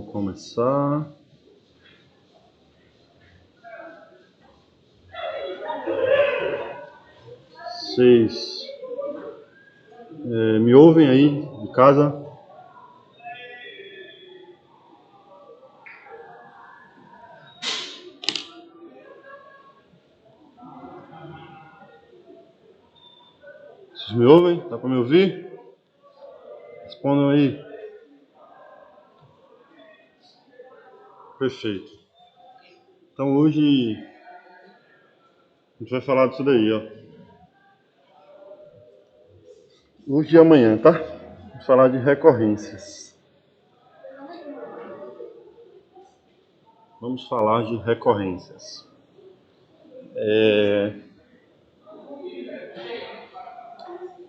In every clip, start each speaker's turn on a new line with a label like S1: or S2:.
S1: Vamos começar. Vocês me ouvem aí de casa? Vocês me ouvem? Dá para me ouvir? Respondam aí. Perfeito. Então hoje a gente vai falar disso daí, ó. Hoje e amanhã, tá? Vamos falar de recorrências. Vamos falar de recorrências.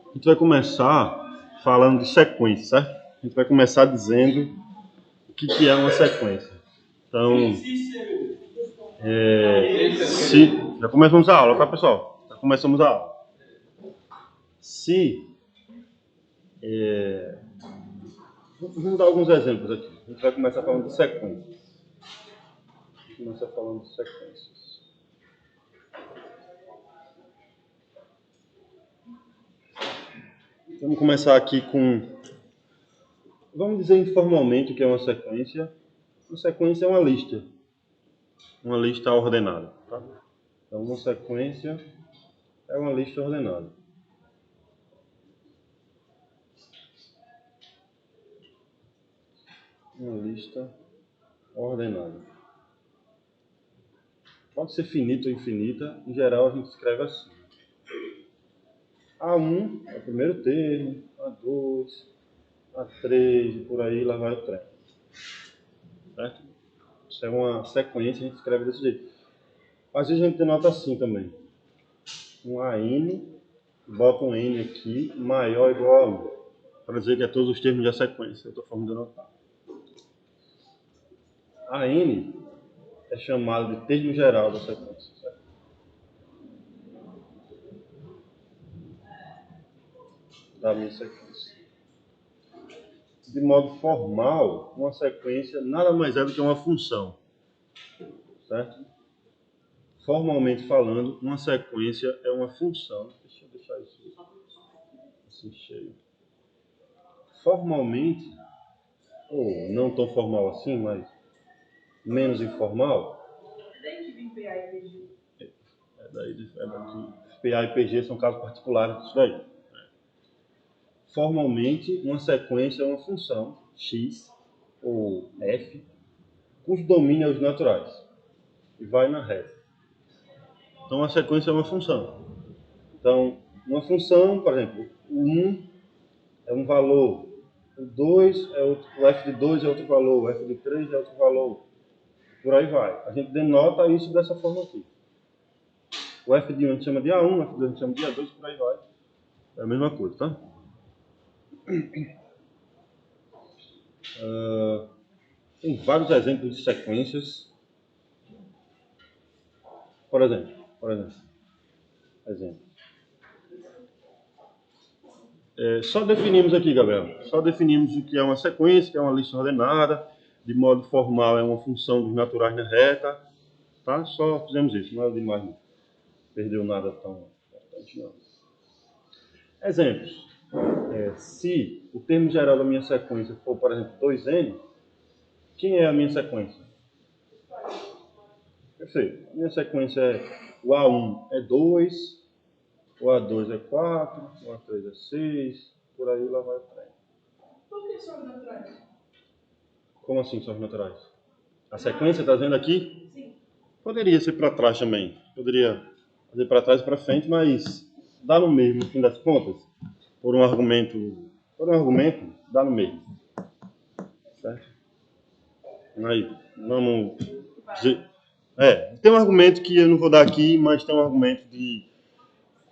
S1: A gente vai começar falando de sequência, certo? A gente vai começar dizendo o que é uma sequência. Então, já começamos a aula, tá, pessoal? Já começamos a aula. Vamos dar alguns exemplos aqui. A gente vai começar falando de sequências. Vamos começar aqui com... Vamos dizer informalmente o que é uma sequência. Uma sequência é uma lista. Uma lista ordenada. Tá? Então, uma sequência é uma lista ordenada. Uma lista ordenada. Pode ser finita ou infinita. Em geral, a gente escreve assim. A1 é o primeiro termo, A2, A3 e por aí lá vai o trem. Certo? Isso é uma sequência, a gente escreve desse jeito. Às vezes a gente denota assim também. Um AN, bota um N aqui, maior ou igual a 1. Para dizer que é todos os termos da sequência. Eu estou falando de denotar. AN é chamado de termo geral da sequência. Certo? Da minha sequência. De modo formal, uma sequência nada mais é do que uma função. Certo? Formalmente falando, uma sequência é uma função. Deixa eu deixar isso assim cheio. Formalmente, ou não tão formal assim, mas menos informal.
S2: É daí que vem PA e PG.
S1: É daí que PA e PG são casos particulares disso daí. Formalmente, uma sequência é uma função x ou f cujo domínio é os naturais e vai na reta. Então, a sequência é uma função. Então, uma função, por exemplo, o 1 é um valor, o 2 é outro, o f de 2 é outro valor, o f de 3 é outro valor, por aí vai. A gente denota isso dessa forma aqui. O f de 1 a gente chama de A1, o f de 2 a gente chama de A2, por aí vai. É a mesma coisa, tá? Tem vários exemplos de sequências. Por exemplo. Só definimos aqui, Gabriel. Só definimos o que é uma sequência, que é uma lista ordenada. De modo formal, é uma função dos naturais na reta. Tá? Só fizemos isso, nada demais. Não perdeu nada tão importante, não. Exemplos. Se o termo geral da minha sequência for, por exemplo, 2n, quem é a minha sequência? Perfeito. A minha sequência é o A1 é 2, o A2 é 4, o A3 é 6, por aí lá vai o trem.
S2: Por que só os naturais?
S1: Como assim são os naturais? A sequência está dizendo aqui?
S2: Sim.
S1: Poderia ser para trás também. Poderia fazer para trás e para frente, mas dá no mesmo, no fim das contas. Por um argumento, dá no mesmo. Certo? Aí, vamos dizer... tem um argumento que eu não vou dar aqui, mas tem um argumento de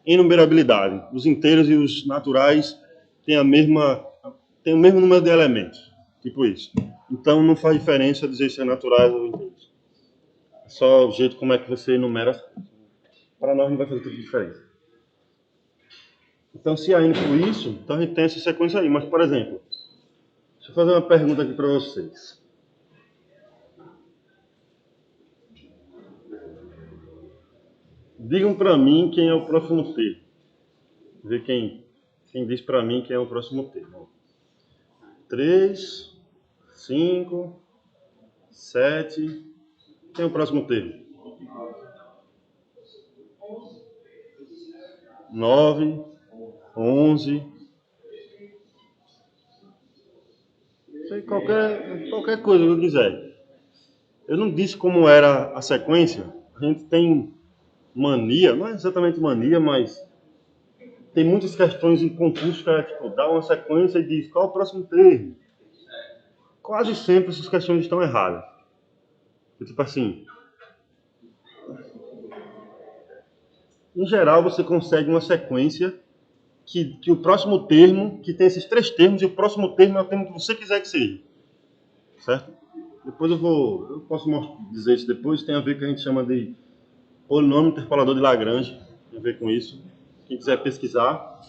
S1: enumerabilidade. Os inteiros e os naturais têm o mesmo número de elementos. Tipo isso. Então não faz diferença dizer se é naturais ou inteiros. É só o jeito como é que você enumera as coisas. Para nós não vai fazer tanta diferença. Então se a n for isso, então a gente tem essa sequência aí. Mas, por exemplo, deixa eu fazer uma pergunta aqui para vocês. Digam para mim quem é o próximo termo. Ver quem diz para mim quem é o próximo termo. 3, 5, 7. Quem é o próximo termo? 9, 11. Sei, qualquer coisa que eu quiser. Eu não disse como era a sequência. A gente tem mania, não é exatamente mania, mas tem muitas questões em concurso que é tipo, dá uma sequência e diz qual é o próximo termo. Quase sempre essas questões estão erradas. Tipo assim, em geral você consegue uma sequência que o próximo termo, que tem esses 3 termos, e o próximo termo é o termo que você quiser que seja. Certo? Depois eu posso dizer isso depois, tem a ver com o que a gente chama de polinômio interpolador de Lagrange, tem a ver com isso. Quem quiser pesquisar,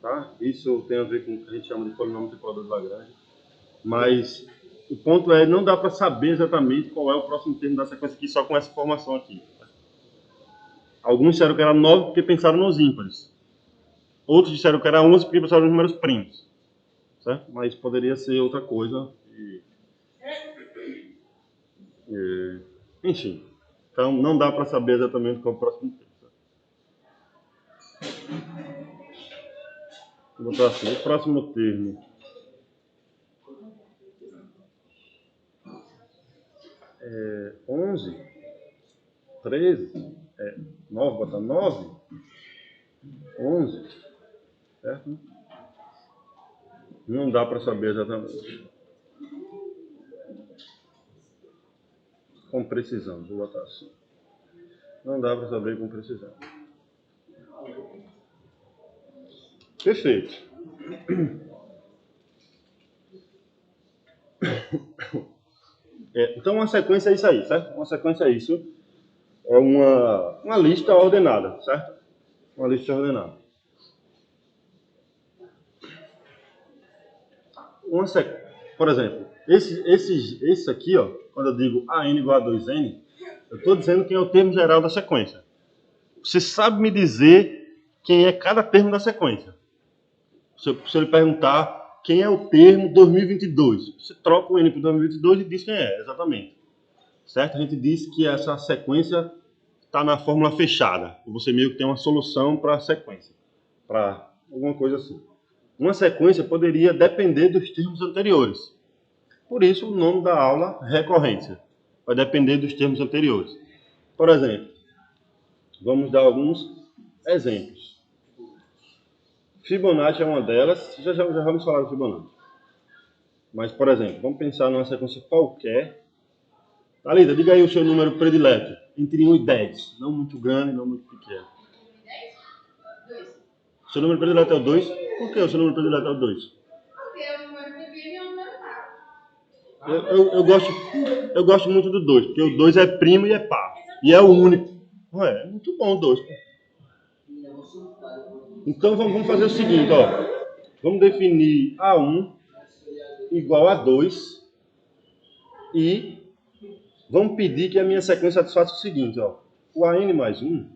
S1: tá? Isso tem a ver com o que a gente chama de polinômio interpolador de Lagrange. Mas o ponto é, não dá para saber exatamente qual é o próximo termo da sequência aqui só com essa informação aqui. Alguns disseram que era 9 porque pensaram nos ímpares. Outros disseram que era 11 porque pensaram nos números primos. Certo? Mas poderia ser outra coisa. Enfim. Então não dá para saber exatamente qual é o próximo termo. Vou botar assim, o próximo termo é 11, 13, 9, botar 9, 11, certo? Não dá para saber exatamente. Com precisão, vou botar assim. Não dá para saber com precisão. Perfeito. Então uma sequência é isso aí, certo? Uma sequência é isso. É uma lista ordenada, certo? Uma lista ordenada. Por exemplo, esse aqui, ó, quando eu digo AN igual a 2N, eu estou dizendo quem é o termo geral da sequência. Você sabe me dizer quem é cada termo da sequência. Se eu lhe perguntar quem é o termo 2022, você troca o N por 2022 e diz quem é, exatamente. Certo? A gente diz que essa sequência está na fórmula fechada. Você meio que tem uma solução para a sequência. Para alguma coisa assim. Uma sequência poderia depender dos termos anteriores. Por isso, o nome da aula é recorrência. Vai depender dos termos anteriores. Por exemplo, vamos dar alguns exemplos. Fibonacci é uma delas. Já vamos falar de Fibonacci. Mas, por exemplo, vamos pensar numa sequência qualquer. Thalita, diga aí o seu número predileto. Entre 1 e 10. Não muito grande, não muito pequeno.
S3: 2.
S1: O seu número predileto é o 2? Por que o seu número predileto é o 2?
S3: Porque é o número pequeno e é o número par.
S1: Eu gosto muito do 2, porque o 2 é primo e é par. E é o único. Ué, é muito bom o 2. Então vamos fazer o seguinte, ó. Vamos definir A1 igual a 2 e vamos pedir que a minha sequência satisfaça o seguinte, ó. O AN mais 1.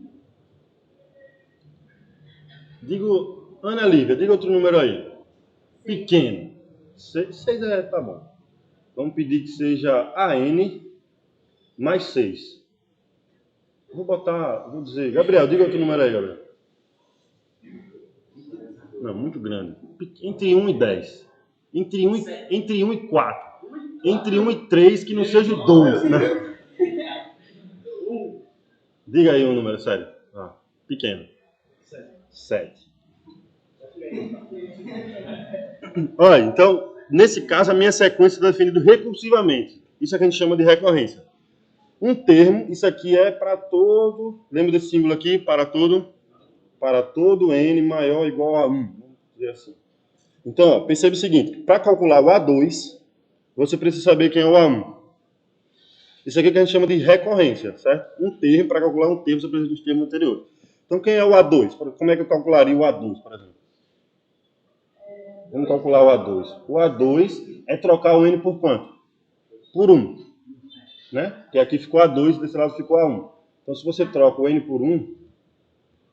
S1: Ana Lívia, diga outro número aí. Pequeno. 6 tá bom. Vamos pedir que seja AN mais 6. Vou dizer, Gabriel, diga outro número aí, Gabriel. Não, muito grande. Entre 1 e 10. Entre 1 e 4. Entre 1 e 3, que não seja o 2, né? Diga aí um número, sério. Pequeno. 7. Olha, então, nesse caso, a minha sequência está definida recursivamente. Isso é que a gente chama de recorrência. Um termo, isso aqui é para todo... Lembra desse símbolo aqui? Para todo n maior ou igual a 1. Vamos dizer assim. Então, ó, percebe o seguinte. Para calcular o A2, você precisa saber quem é o A1. Isso aqui é que a gente chama de recorrência, certo? Um termo, para calcular um termo, você precisa dos termos anteriores. Então, quem é o A2? Como é que eu calcularia o A2, por exemplo? Vamos calcular o A2. O A2 é trocar o N por quanto? Por 1. Né? Porque aqui ficou A2 e desse lado ficou A1. Então, se você troca o N por 1,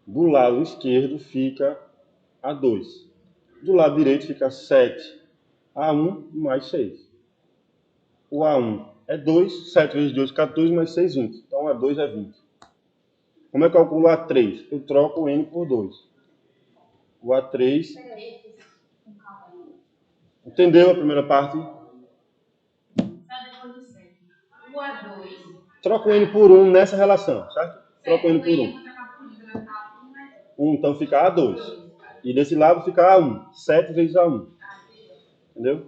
S1: Do lado esquerdo fica A2. Do lado direito fica 7. A1 mais 6. O A1 é 2, 7 vezes 2, 14, mais 6, 20. Então A2 é 20. Como é que eu calculo o A3? Eu troco o N por 2. O A3... Entendeu a primeira parte?
S3: O A2.
S1: Troca o N por 1 nessa relação, certo? Troca o N por 1. Então fica A2. E desse lado fica A1. 7 vezes A1. Entendeu?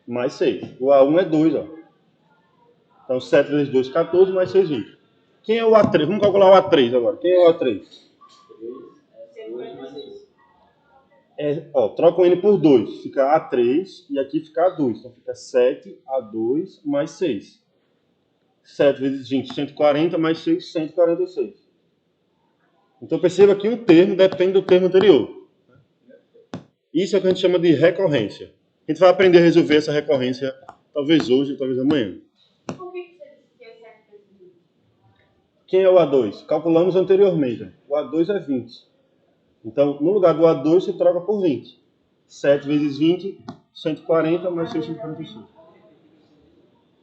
S1: Mais 6. O A1 é 2, ó. Então 7 vezes 2, 14, mais 6, 20. Quem é o A3? Vamos calcular o A3 agora. Quem é o A3? Troca o N por 2. Fica A3 e aqui fica A2. Então fica 7, A2 mais 6. 7 vezes 20, 140, mais 6, 146. Então perceba que um termo depende do termo anterior. Isso é o que a gente chama de recorrência. A gente vai aprender a resolver essa recorrência, talvez hoje, talvez amanhã.
S3: Por que você disse que é 7 vezes 20?
S1: Quem é o A2? Calculamos anteriormente. O A2 é 20. Então, no lugar do A2, se troca por 20. 7 vezes 20, 140, mais 645.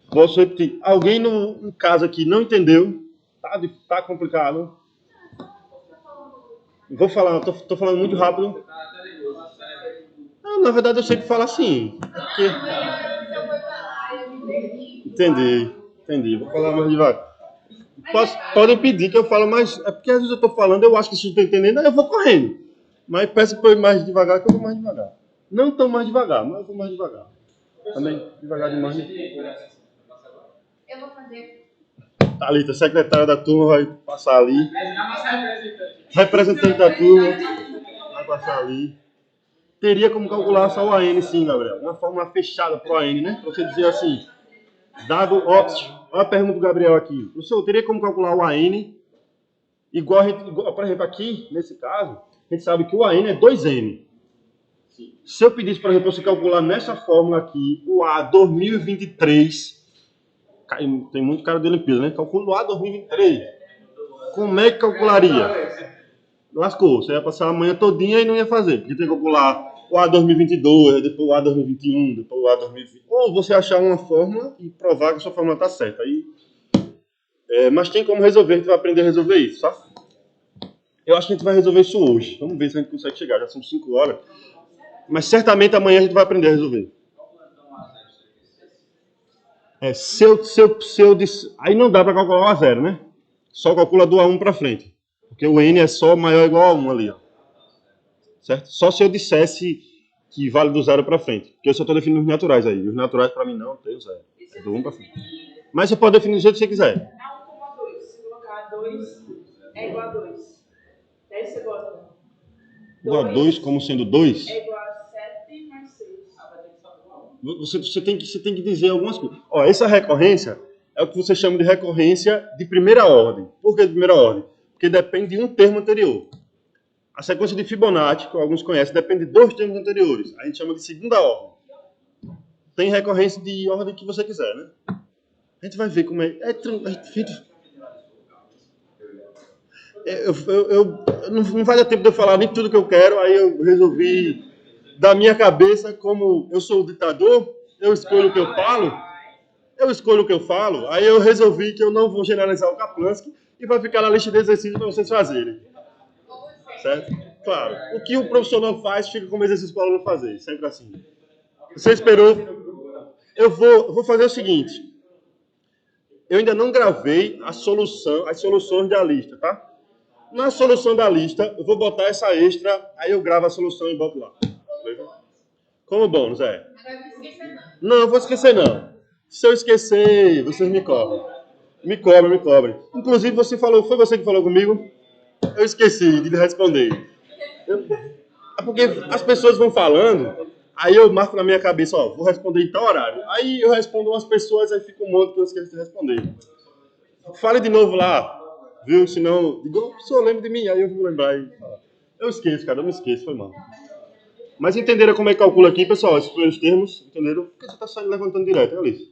S1: Posso repetir. Alguém no caso aqui não entendeu? Tá complicado? Vou falar, tô falando muito rápido. Na verdade, eu sempre falo assim. Porque... Entendi. Vou falar mais devagar. Podem pedir que eu falo mais. É porque às vezes eu estou falando, eu acho que vocês estão entendendo, aí eu vou correndo. Mas peço para eu ir mais devagar, que eu vou mais devagar. Não tão mais devagar, mas eu vou mais devagar. Também devagar demais.
S3: Eu vou fazer.
S1: Thalita, secretária da turma, vai passar ali. Representante da turma, vai passar ali. Teria como calcular só o AN, sim, Gabriel. Uma fórmula fechada para o AN, né? Para você dizer assim, dado opt. Olha a pergunta do Gabriel aqui. Professor, teria como calcular o AN? Igual, por exemplo, aqui, nesse caso, a gente sabe que o AN é 2N. Se eu pedisse, por exemplo, você calcular nessa fórmula aqui, o A 2023, tem muito cara de Olimpíada, né? Calcula o A 2023. Como é que calcularia? Lascou. Você ia passar a manhã todinha e não ia fazer. Porque tem que calcular o A 2022, depois o A 2021, depois o A 2020. Ou você achar uma fórmula e provar que a sua fórmula está certa. Aí, mas tem como resolver, a gente vai aprender a resolver isso, tá? Eu acho que a gente vai resolver isso hoje. Vamos ver se a gente consegue chegar. Já são 5 horas. Mas certamente amanhã a gente vai aprender a resolver. Aí não dá para calcular o A0, né? Só calcula do A1 para frente. Porque o N é só maior ou igual a 1 ali, ó. Certo? Só se eu dissesse que vale do 0 para frente. Porque eu só estou definindo os naturais aí. Os naturais para mim não tem o 0. É do 1 para frente. Mas você pode definir do jeito que você quiser.
S2: A1,2. Se colocar 2 é igual a 2. Daí você bota.
S1: O A2 como sendo 2?
S2: É igual a 7 mais 6.
S1: Você tem que dizer algumas coisas. Ó, essa recorrência é o que você chama de recorrência de primeira ordem. Por que de primeira ordem? Porque depende de um termo anterior. A sequência de Fibonacci, que alguns conhecem, depende de 2 termos anteriores. A gente chama de segunda ordem. Tem recorrência de ordem que você quiser, né? A gente vai ver como é. Não vai dar tempo de eu falar nem tudo que eu quero, aí eu resolvi, da minha cabeça, como eu sou o ditador, eu escolho o que eu falo, aí eu resolvi que eu não vou generalizar o Kaplansky e vai ficar na lista de exercícios para vocês fazerem. Certo? Claro. O que o professor não faz, fica como exercício para o aluno fazer. Sempre assim. Você esperou? Eu vou fazer o seguinte. Eu ainda não gravei as soluções da lista, tá? Na solução da lista, eu vou botar essa extra, aí eu gravo a solução e boto lá. Como bônus,
S3: Agora não esqueça não.
S1: Não, eu vou esquecer não. Se eu esquecer, vocês me cobram. Me cobrem. Inclusive, foi você que falou comigo? Eu esqueci de responder. É porque as pessoas vão falando, aí eu marco na minha cabeça, ó, vou responder em tal horário. Aí eu respondo umas pessoas, aí fica um monte que eu esqueço de responder. Fale de novo lá, viu? Senão, digo, o senhor lembra de mim, aí eu vou lembrar. Eu esqueço, cara, eu me esqueço, foi mal. Mas entenderam como é que calcula aqui, pessoal? Esses primeiros termos, entenderam? Por que você está saindo levantando direto, Alice?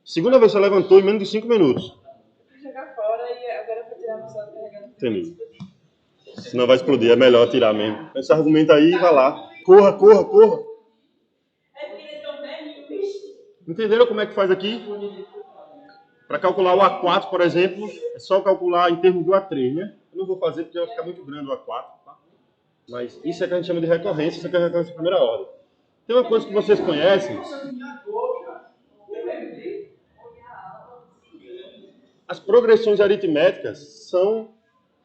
S1: Segunda vez que você levantou em menos de 5 minutos.
S2: Jogar fora e agora eu vou tirar a pessoa carregando
S1: Entendi. Senão vai explodir, é melhor tirar mesmo. Esse argumento aí, vai lá. Corra, corra, corra.
S2: É porque ele é tão velhinho, bicho.
S1: Entenderam como é que faz aqui? Para calcular o A4, por exemplo, é só calcular em termos do A3, né? Eu não vou fazer porque vai ficar muito grande o A4, tá? Mas isso é que a gente chama de recorrência, isso é que é a recorrência de primeira ordem. Tem uma coisa que vocês conhecem. As progressões aritméticas são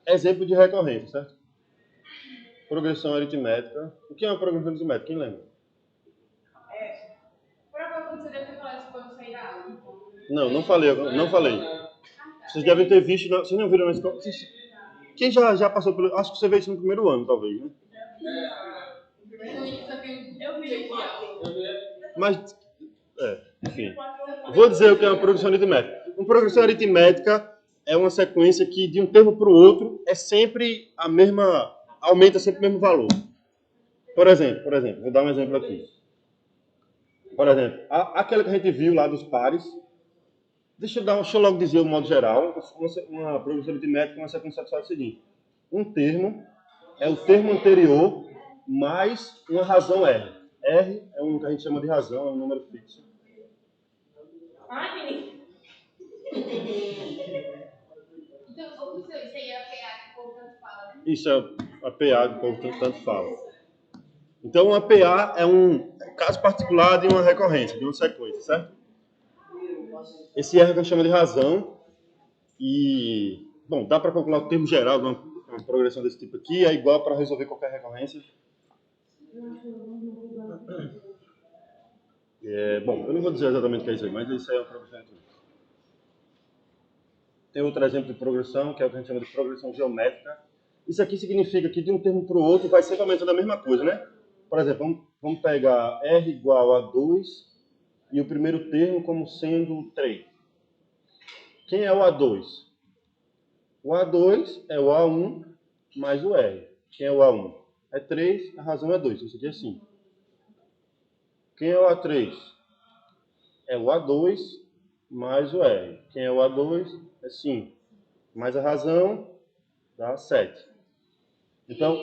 S1: exemplo de recorrência, certo? Progressão aritmética. O que é uma progressão aritmética? Quem lembra?
S3: Provavelmente você deve ter falado isso quando sair da aula.
S1: Não, não falei, não falei. Vocês devem ter visto, vocês não viram na escola? Quem já passou pelo... Acho que você veio isso no primeiro ano, talvez, né?
S2: Eu vi o
S1: Mas, enfim. Vou dizer o que é uma progressão aritmética. Uma progressão aritmética é uma sequência que, de um termo para o outro, é sempre a mesma... Aumenta sempre o mesmo valor. Por exemplo, vou dar um exemplo aqui. Por exemplo, aquela que a gente viu lá dos pares. Deixa eu logo dizer o modo geral. Uma progressão aritmética é uma sequência só o seguinte. Um termo é o termo anterior mais uma razão R. R é um que a gente chama de razão, é um número fixo.
S2: Ai, menino.
S3: Então, isso aí é a PA que o povo tanto fala, né?
S1: Isso é a PA que o povo tanto fala. Então, a PA é um caso particular de uma recorrência, de uma sequência, certo? Esse R que a gente chama de razão. E, bom, dá para calcular o termo geral de uma progressão desse tipo aqui, é igual para resolver qualquer recorrência. Bom, eu não vou dizer exatamente o que é isso aí, mas isso aí é uma progressão aritmética. Tem outro exemplo de progressão, que é o que a gente chama de progressão geométrica. Isso aqui significa que de um termo para o outro vai sempre aumentando a mesma coisa, né? Por exemplo, vamos pegar R igual a 2 e o primeiro termo como sendo 3. Quem é o A2? O A2 é o A1 mais o R. Quem é o A1? É 3, a razão é 2. Isso aqui é 5. Quem é o A3? É o A2 mais o R. Quem é o A2? É 5. Mais a razão dá 7. Então,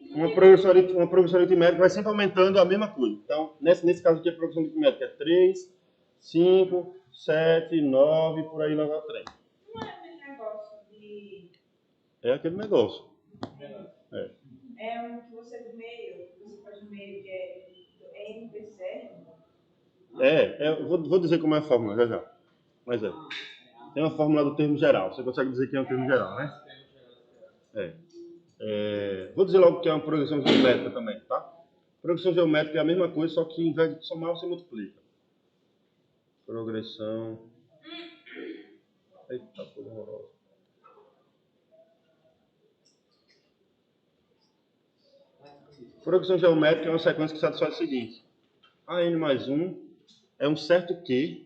S1: uma progressão aritmética vai sempre aumentando a mesma coisa. Então, nesse caso aqui, a progressão aritmética é 3, 5, 7, 9, por aí nós vamos 3.
S2: Não é aquele negócio de...
S1: É aquele negócio.
S2: É um que você do meio, você faz no meio, que é N vezes R.
S1: Vou dizer como é a fórmula já. Mas tem uma fórmula do termo geral. Você consegue dizer que é um termo geral, né? Vou dizer logo que é uma progressão geométrica também, tá? Progressão geométrica é a mesma coisa, só que em vez de somar, você multiplica. Progressão... Eita, coisa horrorosa. Progressão geométrica é uma sequência que satisfaz o seguinte. AN mais 1 é um certo Q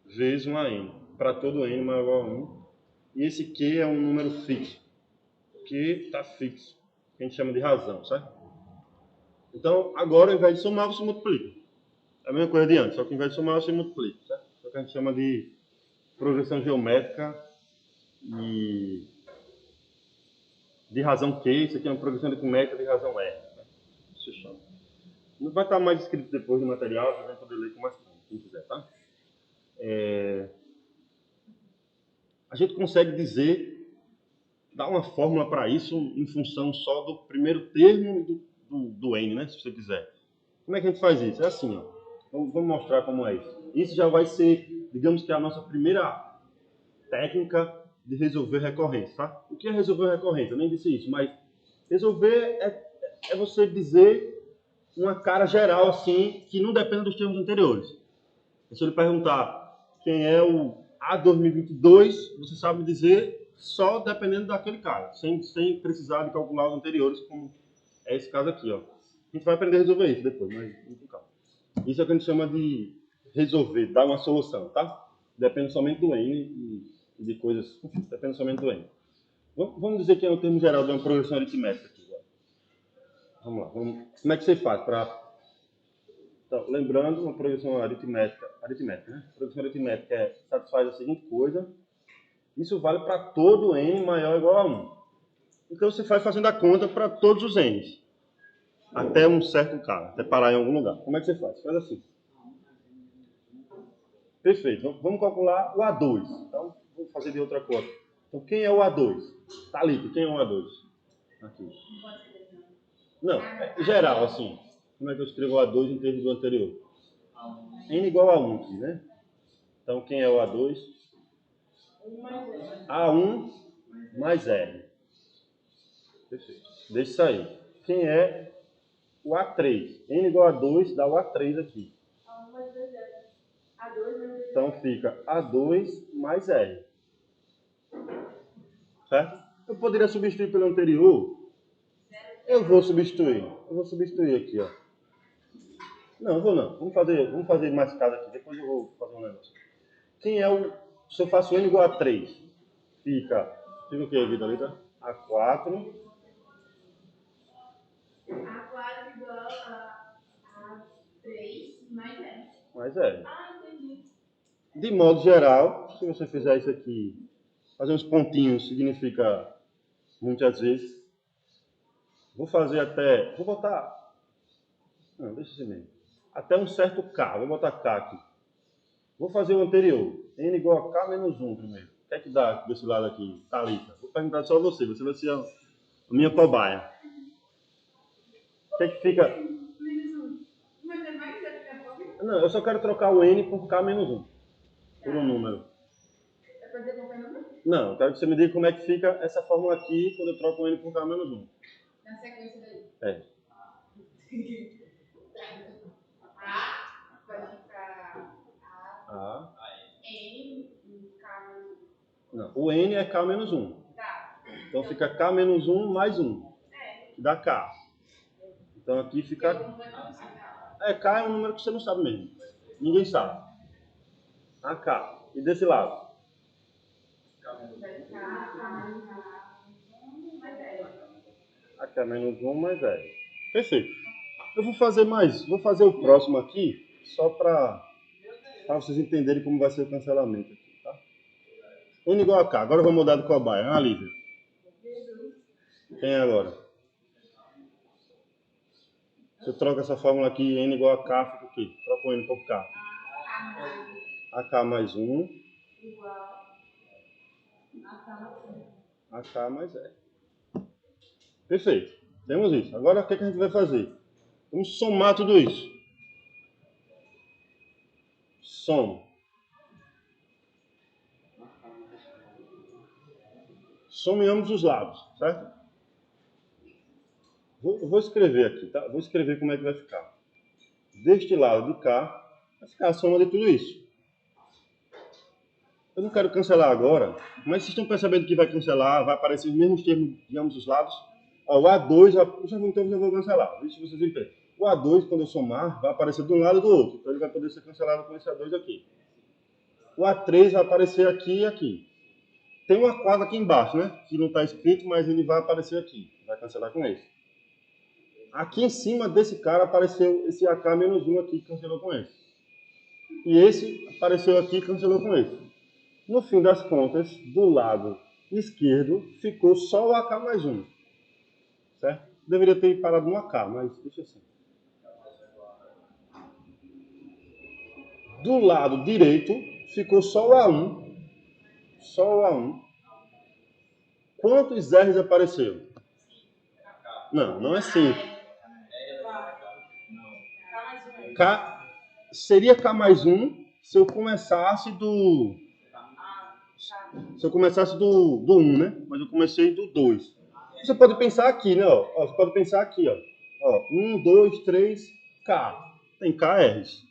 S1: vezes um AN. Para todo N maior ou igual a 1. E esse Q é um número fixo. Que está fixo. Que a gente chama de razão, certo? Então, agora, ao invés de somar, você multiplica. É a mesma coisa de antes, só que ao invés de somar, você multiplica, certo? Isso é o que a gente chama de progressão geométrica e de razão Q. Isso aqui é uma progressão aritmética de razão R. Né? Isso se chama. Não vai estar mais escrito depois no material, você vai poder ler com mais calma, quem quiser, tá? A gente consegue dar uma fórmula para isso em função só do primeiro termo do N, né? Se você quiser. Como é que a gente faz isso? É assim, ó. Vamos mostrar como é isso. Isso já vai ser, digamos que a nossa primeira técnica de resolver recorrência, tá? O que é resolver recorrência? Eu nem disse isso, mas resolver é você dizer uma cara geral assim, que não depende dos termos anteriores. Se eu lhe perguntar quem é o A2022, você sabe dizer só dependendo daquele cara, sem precisar de calcular os anteriores, como é esse caso aqui, ó. A gente vai aprender a resolver isso depois, mas não tem calma. Isso é o que a gente chama de resolver, dar uma solução, tá? Depende somente do N e de coisas, enfim, depende somente do N. Vamos dizer que é o termo geral de uma progressão aritmética aqui. Vamos lá. Como é que você faz para... Então, lembrando, uma progressão aritmética, né? A progressão aritmética satisfaz a seguinte coisa. Isso vale para todo n maior ou igual a 1. Então você vai fazendo a conta para todos os n's. Até um certo k, até parar em algum lugar. Como é que você faz? Faz assim. Perfeito. Vamos calcular o A2. Então, vou fazer de outra cor. Então, quem é o A2? Thalita, quem é o A2? Aqui. Não, é geral, assim. Como é que eu escrevo o A2 em termos do anterior? N igual a 1 aqui, né? Então, quem é o A2? A1 mais R. Perfeito. Deixa isso aí. Quem é o A3? N igual a 2 dá o A3 aqui. Então fica A2 mais R. Certo? Eu poderia substituir pelo anterior. Eu vou substituir. Eu vou substituir aqui, ó. Não, vou não. Vamos fazer mais caso aqui. Depois eu vou fazer um negócio. Quem é o... Se eu faço N igual a 3, fica o que aqui, Thalita? A4.
S3: A4 igual a 3 mais R.
S1: Mais R.
S3: Ah, entendi.
S1: De modo geral, se você fizer isso aqui, fazer uns pontinhos significa muitas vezes. Vou fazer até... Vou botar... Não, deixa assim mesmo. Até um certo K. Vou botar K aqui. Vou fazer o anterior. N igual a K menos 1 primeiro. O que é que dá desse lado aqui? Thalita. Vou perguntar só a você. Você vai ser a minha cobaia. O que é que fica...
S3: Mas é mais R.
S1: Não, eu só quero trocar o N por K menos 1. Por um número.
S3: É pra dizer qualquer número?
S1: Não, eu quero que você me diga como é que fica essa fórmula aqui quando eu troco o N por K menos 1.
S3: Na sequência daí.
S1: É.
S3: A vai ficar
S1: A.
S3: N, K.
S1: Não, o N é K menos 1.
S3: Tá.
S1: Então fica K menos 1 mais 1.
S3: É.
S1: Que dá K. Então aqui fica... K é um número que você não sabe mesmo. Ninguém sabe. AK. E desse lado? AK menos 1 mais 10. Perfeito. Eu vou fazer mais. Vou fazer o próximo aqui, só para vocês entenderem como vai ser o cancelamento aqui, tá? N igual a K. Agora eu vou mudar de cobaia. Ah, Lívia. Quem é agora? Se eu troco essa fórmula aqui, N igual a K, fica o quê? Troca o N por K. AK mais 1.
S3: Igual a
S1: AK mais R. Perfeito. Temos isso. Agora o que a gente vai fazer? Vamos somar tudo isso. Soma. Some em ambos os lados, certo? Vou escrever aqui, tá? Vou escrever como é que vai ficar. Deste lado de cá, vai ficar a soma de tudo isso. Eu não quero cancelar agora, mas vocês estão percebendo que vai cancelar, vai aparecer os mesmos termos de ambos os lados? Ó, o A2, então eu vou cancelar, deixa vocês entenderem. O A2, quando eu somar, vai aparecer de um lado e do outro, então ele vai poder ser cancelado com esse A2 aqui. O A3 vai aparecer aqui e aqui. Tem um A4 aqui embaixo, né? Que não está escrito, mas ele vai aparecer aqui. Vai cancelar com esse. Aqui em cima desse cara apareceu esse AK-1 aqui que cancelou com esse. E esse apareceu aqui e cancelou com esse. No fim das contas, do lado esquerdo, ficou só o AK mais 1. Certo? Deveria ter parado no AK, mas deixa assim. Do lado direito, ficou só o A1. Só o A1. Quantos R's apareceram? Não, não é 5. Seria K mais 1 se eu começasse do 1, né? Mas eu comecei do 2. Você pode pensar aqui, né? Ó, você pode pensar aqui, ó. 1, 2, 3, K. Tem KRs.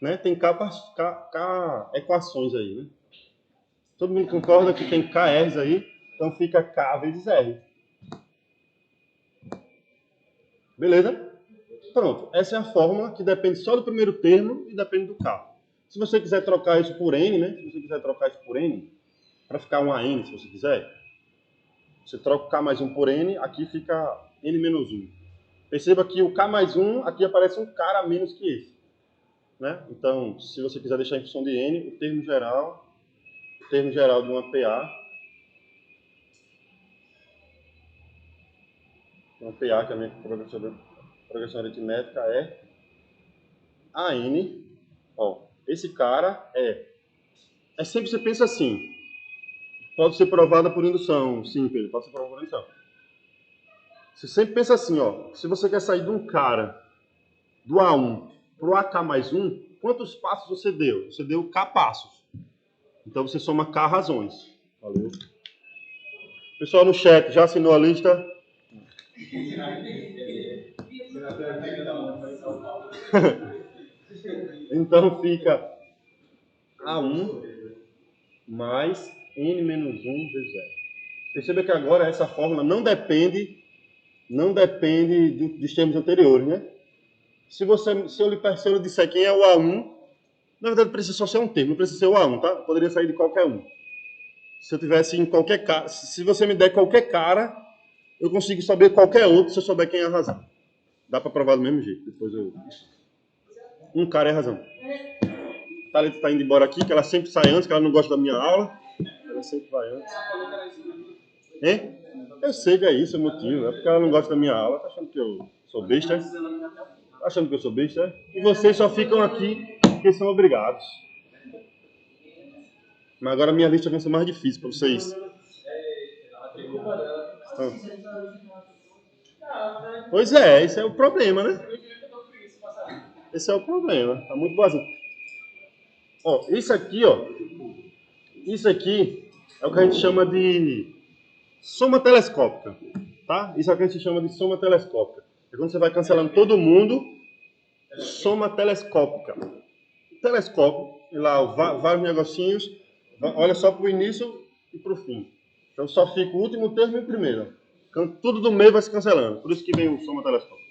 S1: Né? Tem K equações aí, né? Todo mundo concorda que tem KRs aí? Então fica K vezes R. Beleza? Pronto. Essa é a fórmula que depende só do primeiro termo e depende do K. Se você quiser trocar isso por N, né? Se você quiser trocar isso por N, para ficar um AN, se você quiser, você troca o K mais 1 por N, aqui fica N menos 1. Perceba que o K mais 1, aqui aparece um cara a menos que esse. Né? Então, se você quiser deixar em função de N, o termo termo geral de uma PA. Uma PA, que é a minha progressão aritmética, é AN. Ó, esse cara é sempre você pensa assim. Pode ser provada por indução. Sim, Pedro, pode ser provada por indução. Você sempre pensa assim, ó. Se você quer sair de um cara do A1 para o AK mais 1, quantos passos você deu? Você deu K passos. Então você soma K razões. Valeu. Pessoal no chat, já assinou a lista? Então fica A1 mais N menos 1 vezes 0. Perceba que agora essa fórmula não depende dos termos anteriores, né? Se eu lhe disser quem é o A1, na verdade precisa só ser um termo, não precisa ser o A1, tá? Poderia sair de qualquer um. Se eu tivesse em qualquer cara, se você me der qualquer cara, eu consigo saber qualquer outro se eu souber quem é a razão. Dá para provar do mesmo jeito. Depois um cara é a razão. A Thalita está indo embora aqui, que ela sempre sai antes, que ela não gosta da minha aula. Ela sempre vai antes. Hein? Eu sei que é isso, é o motivo. É porque ela não gosta da minha aula. Tá achando que eu sou besta? Tá achando que eu sou besta? E vocês só ficam aqui porque são obrigados. Mas agora a minha lista vai ser mais difícil para vocês. Pois é, esse é o problema, né? Esse é o problema. Tá muito boazinho. Ó, isso aqui é o que a gente chama de soma telescópica, tá? Isso é o que a gente chama de soma telescópica. É quando você vai cancelando todo mundo, soma telescópica. Telescópio, e lá vários negocinhos, olha só para o início e para o fim. Então só fica o último termo e o primeiro. Tudo do meio vai se cancelando. Por isso que vem o soma telescópico.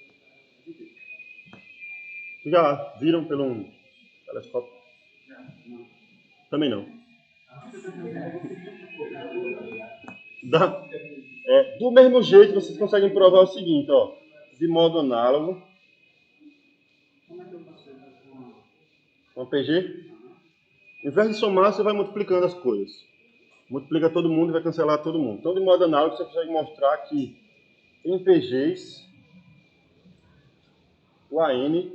S1: Já viram pelo telescópio? Também não. Do mesmo jeito, vocês conseguem provar o seguinte, ó, de modo análogo. Com PG. Ao invés de somar, você vai multiplicando as coisas. Multiplica todo mundo e vai cancelar todo mundo. Então, de modo análogo, você consegue mostrar que em PGs, o AN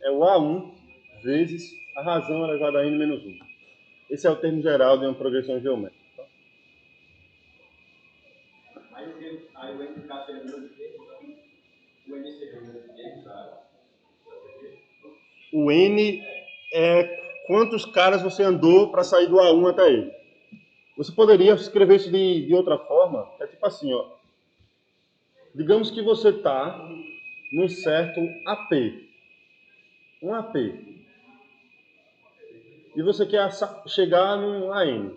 S1: é o A1 vezes a razão elevada a N menos 1. Esse é o termo geral de uma progressão geométrica. Tá?
S4: Aí o N de K seria o número de P, então o N seria o número de P, tá?
S1: O N é quantos caras você andou para sair do A1 até ele. Você poderia escrever isso de outra forma. É tipo assim, ó. Digamos que você está num certo AP. Um AP. E você quer chegar num AN.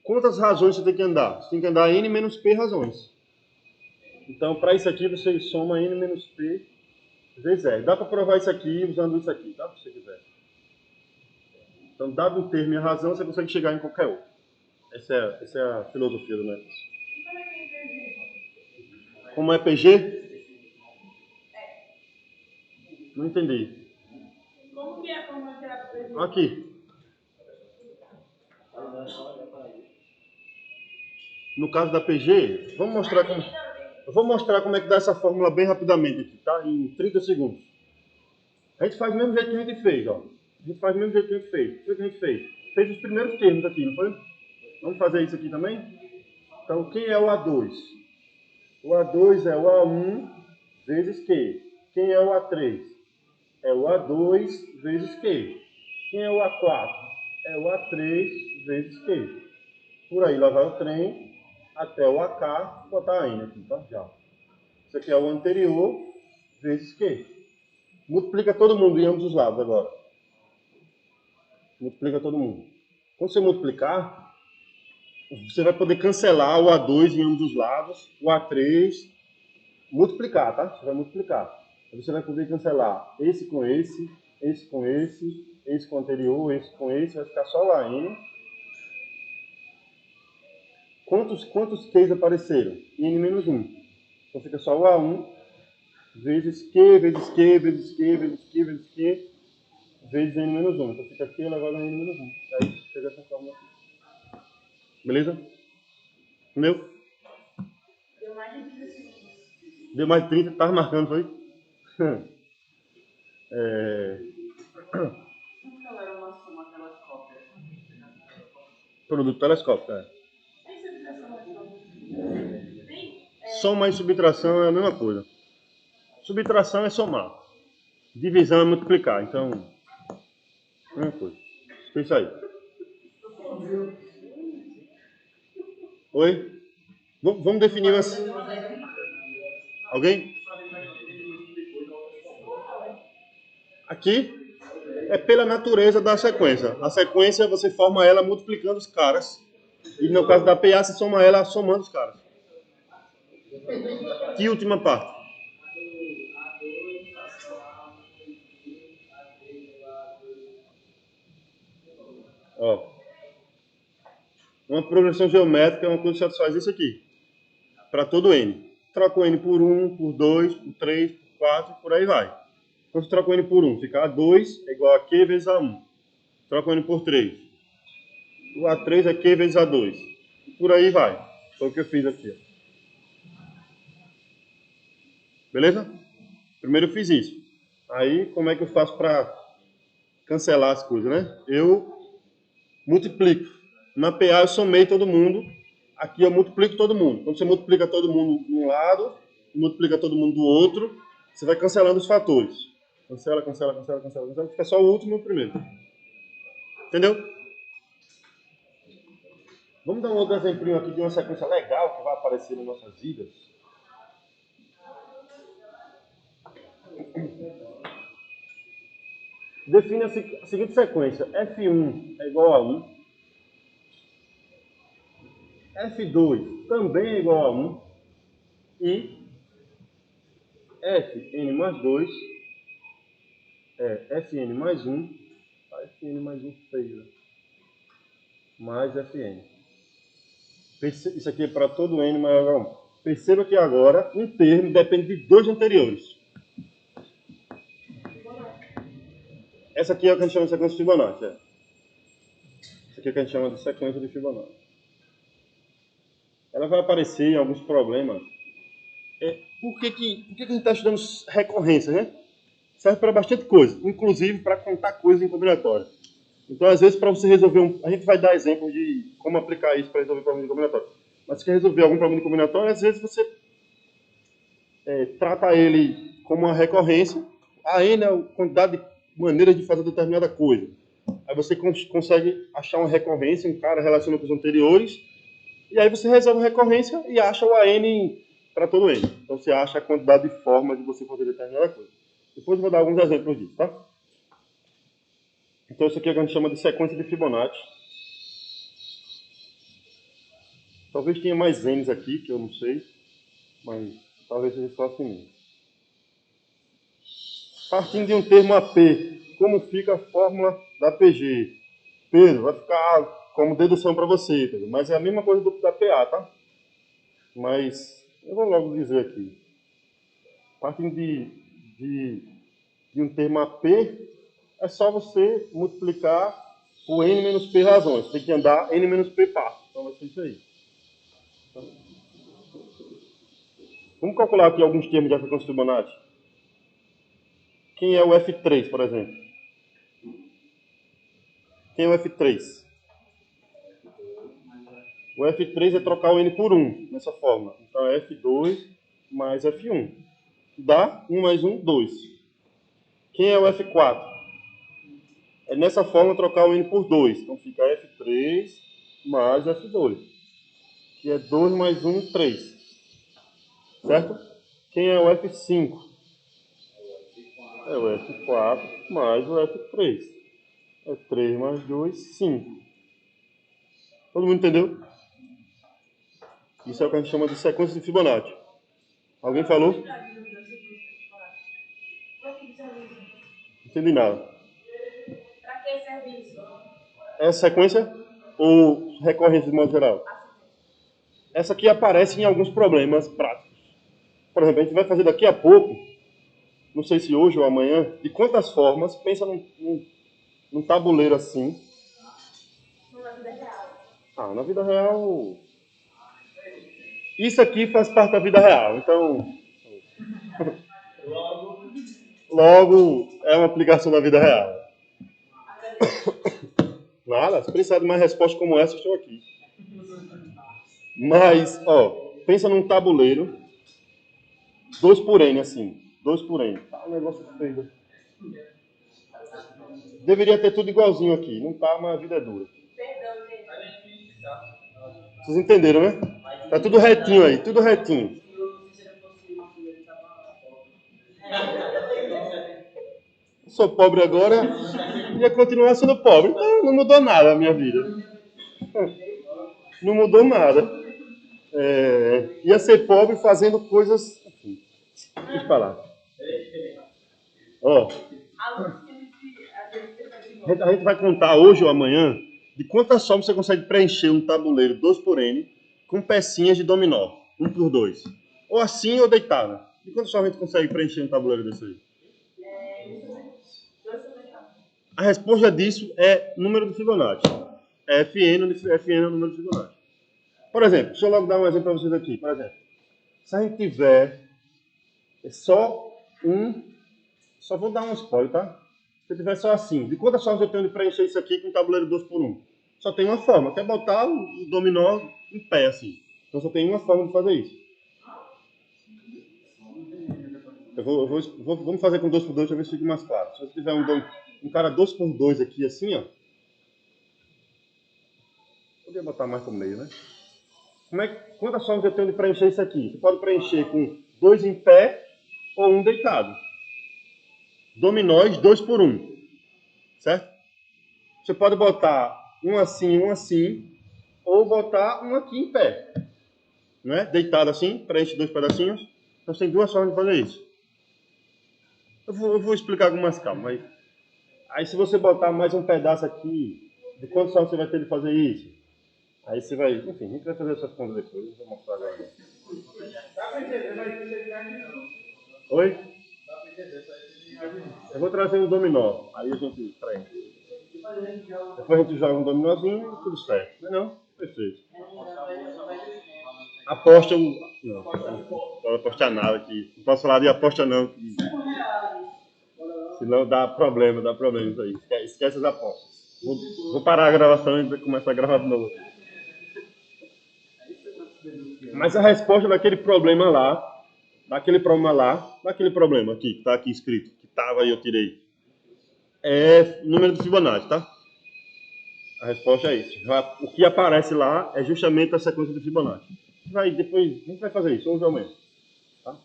S1: Quantas razões você tem que andar? Você tem que andar N menos P razões. Então, para isso aqui, você soma N menos P vezes R. Dá para provar isso aqui usando isso aqui, tá? Se você quiser. Então, dado um termo e a razão, você consegue chegar em qualquer outro. Essa é a filosofia do método.
S2: E como é que é PG?
S1: Como é PG? Não entendi.
S2: Como que é a forma geral do PG?
S1: Aqui. No caso da PG, vamos mostrar como... Eu vou mostrar como é que dá essa fórmula bem rapidamente aqui, tá? Em 30 segundos. A gente faz do mesmo jeito que a gente fez, ó. A gente faz do mesmo jeito que a gente fez. O que a gente fez? Fez os primeiros termos aqui, não foi? Vamos fazer isso aqui também? Então, quem é o A2? O A2 é o A1 vezes Q. Quem é o A3? É o A2 vezes Q. Quem é o A4? É o A3 vezes Q. Por aí, lá vai o trem até o AK, botar a N aqui, tá? Já. Isso aqui é o anterior vezes Q. Multiplica todo mundo em ambos os lados agora. Multiplica todo mundo. Quando você multiplicar, você vai poder cancelar o A2 em ambos os lados, o A3, multiplicar, tá? Você vai multiplicar. Aí você vai poder cancelar esse com esse, esse com esse, esse com o anterior, esse com esse, vai ficar só o AN. Quantos Qs apareceram? N menos 1. Então fica só o A1 vezes Q, vezes Q, vezes Q, vezes Q, vezes Q, vezes N menos 1. Então fica Q elevado a N menos 1. Aí chega essa fórmula aqui. Beleza? Entendeu?
S2: Deu mais de 30 segundos.
S1: Deu mais de 30, tava marcando, foi?
S4: Então era uma soma telescópica.
S1: Produto telescópico, é.
S2: Tem subtração mais só. Tem.
S1: Soma e subtração é a mesma coisa. Subtração é somar. Divisão é multiplicar. Então, mesma coisa. É isso aí. Oi? Vamos definir umas... Alguém? Aqui é pela natureza da sequência. A sequência você forma ela multiplicando os caras. E no caso da PA você soma ela somando os caras. Que última parte? Ó. Uma progressão geométrica é uma coisa que satisfaz isso aqui. Para todo N. Troca o N por 1, por 2, por 3, por 4, por aí vai. Quando você troca o N por 1, fica A2 é igual a Q vezes A1. Troca o N por 3. O A3 é Q vezes A2. E por aí vai. Foi o que eu fiz aqui. Beleza? Primeiro eu fiz isso. Aí, como é que eu faço para cancelar as coisas, né? Eu multiplico. Na PA eu somei todo mundo. Aqui eu multiplico todo mundo. Quando você multiplica todo mundo de um lado, multiplica todo mundo do outro, você vai cancelando os fatores. Cancela, cancela, cancela, cancela, cancela. Fica só o último e o primeiro. Entendeu? Vamos dar um outro exemplo aqui de uma sequência legal que vai aparecer nas nossas vidas. Define a seguinte sequência. F1 é igual a 1. F2 também é igual a 1. E Fn mais 2 é Fn mais 1. Fn mais 1 feio. Mais Fn. Isso aqui é para todo n maior a 1. Perceba que agora um termo depende de dois anteriores. Essa aqui é o que a gente chama de sequência de Fibonacci. Essa aqui é o que a gente chama de sequência de Fibonacci. Ela vai aparecer em alguns problemas. Por que a gente está estudando recorrência, né? Serve para bastante coisa, inclusive para contar coisas em combinatória. Então, às vezes, para você resolver a gente vai dar exemplos de como aplicar isso para resolver problemas de combinatória. Mas se quer resolver algum problema de combinatória, às vezes você trata ele como uma recorrência. A n é a quantidade de maneiras de fazer determinada coisa. Aí você consegue achar uma recorrência, um cara relaciona com os anteriores, e aí você resolve a recorrência e acha o AN para todo N. Então você acha a quantidade de formas de você fazer determinada coisa. Depois eu vou dar alguns exemplos disso, tá? Então isso aqui é o que a gente chama de sequência de Fibonacci. Talvez tenha mais N's aqui, que eu não sei, mas talvez seja só assim. Partindo de um termo AP, como fica a fórmula da PG? Pedro, vai ficar como dedução para você, Pedro, mas é a mesma coisa da PA, tá? Mas eu vou logo dizer aqui. Partindo de um termo AP, é só você multiplicar por n menos p razões. Você tem que andar n menos p passos. Então vai ser isso aí. Vamos calcular aqui alguns termos de frequência Fibonacci. Quem é o F3, por exemplo? Quem é o F3? O F3 é trocar o n por 1, nessa fórmula. Então é F2 mais F1. Dá 1 mais 1, 2. Quem é o F4? É nessa fórmula trocar o n por 2. Então fica F3 mais F2. Que é 2 mais 1, 3. Certo? Quem é o F5? É o F4 mais o F3. É 3 mais 2, 5. Todo mundo entendeu? Isso é o que a gente chama de sequência de Fibonacci. Alguém falou? Não entendi nada.
S2: Para que serve isso?
S1: É sequência ou recorrência de modo geral? Essa aqui aparece em alguns problemas práticos. Por exemplo, a gente vai fazer daqui a pouco, não sei se hoje ou amanhã, de quantas formas, pensa num tabuleiro assim.
S2: Não é vida real.
S1: Ah, na vida real... Isso aqui faz parte da vida real, então... Logo, é uma aplicação da vida real. Nada, se precisar de mais respostas como essa, estou aqui. Mas, ó, pensa num tabuleiro, 2 por N, assim, 2 por N. Tá um negócio feio. Deveria ter tudo igualzinho aqui, não tá, mas a vida é dura. Vocês entenderam, né? Tá tudo retinho aí, tudo retinho. Eu sou pobre agora, ia continuar sendo pobre, então não mudou nada a minha vida. Não mudou nada. Ia ser pobre fazendo coisas... Enfim, deixa eu falar. Ó, a gente vai contar hoje ou amanhã de quantas formas você consegue preencher um tabuleiro 2 por N com pecinhas de dominó, 1 por 2. Ou assim ou deitada. De quantas formas a gente consegue preencher um tabuleiro desse aí? A resposta disso é número de Fibonacci. Fn é o número de Fibonacci. Por exemplo, deixa eu logo dar um exemplo para vocês aqui. Por exemplo, se a gente tiver só vou dar um spoiler, tá? Se eu tiver só assim, de quantas formas eu tenho de preencher isso aqui com um tabuleiro 2 por 1? Só tem uma forma, que é botar o dominó em pé, assim. Então só tem uma forma de fazer isso. Vamos fazer com 2 por 2 para ver se fica mais claro. Se você tiver um cara 2 por 2 aqui, assim, ó. Podia botar mais para o meio, né? Quantas formas eu tenho de preencher isso aqui? Você pode preencher com 2 em pé ou 1 deitado. Dominóis 2 por 1. Certo? Você pode botar um assim, ou botar um aqui em pé. Não é? Deitado assim, preenche 2 pedacinhos. Então tem 2 formas de fazer isso. Eu vou explicar algumas calmas. Mas... Aí se você botar mais um pedaço aqui, de quantas formas você vai ter de fazer isso? Aí você vai... Enfim, a gente vai fazer essas contas depois. Eu vou mostrar agora.
S4: Dá pra entender, mas não sei não.
S1: Oi?
S4: Dá pra entender, só
S1: Eu vou trazer um dominó. Aí a gente preenche. Depois a gente joga um dominózinho e tudo certo. Não é não? Perfeito. Aposta o... Não vou apostar nada aqui. Não posso falar de aposta não. Senão dá problema isso aí. Esquece as apostas. Vou parar a gravação e começar a gravar de novo. Mas a resposta daquele problema lá, daquele problema aqui, que está aqui escrito, que estava aí eu tirei, é número de Fibonacci, tá? A resposta é isso. O que aparece lá é justamente a sequência de Fibonacci. Depois, a gente vai fazer isso, hoje ou amanhã. Tá?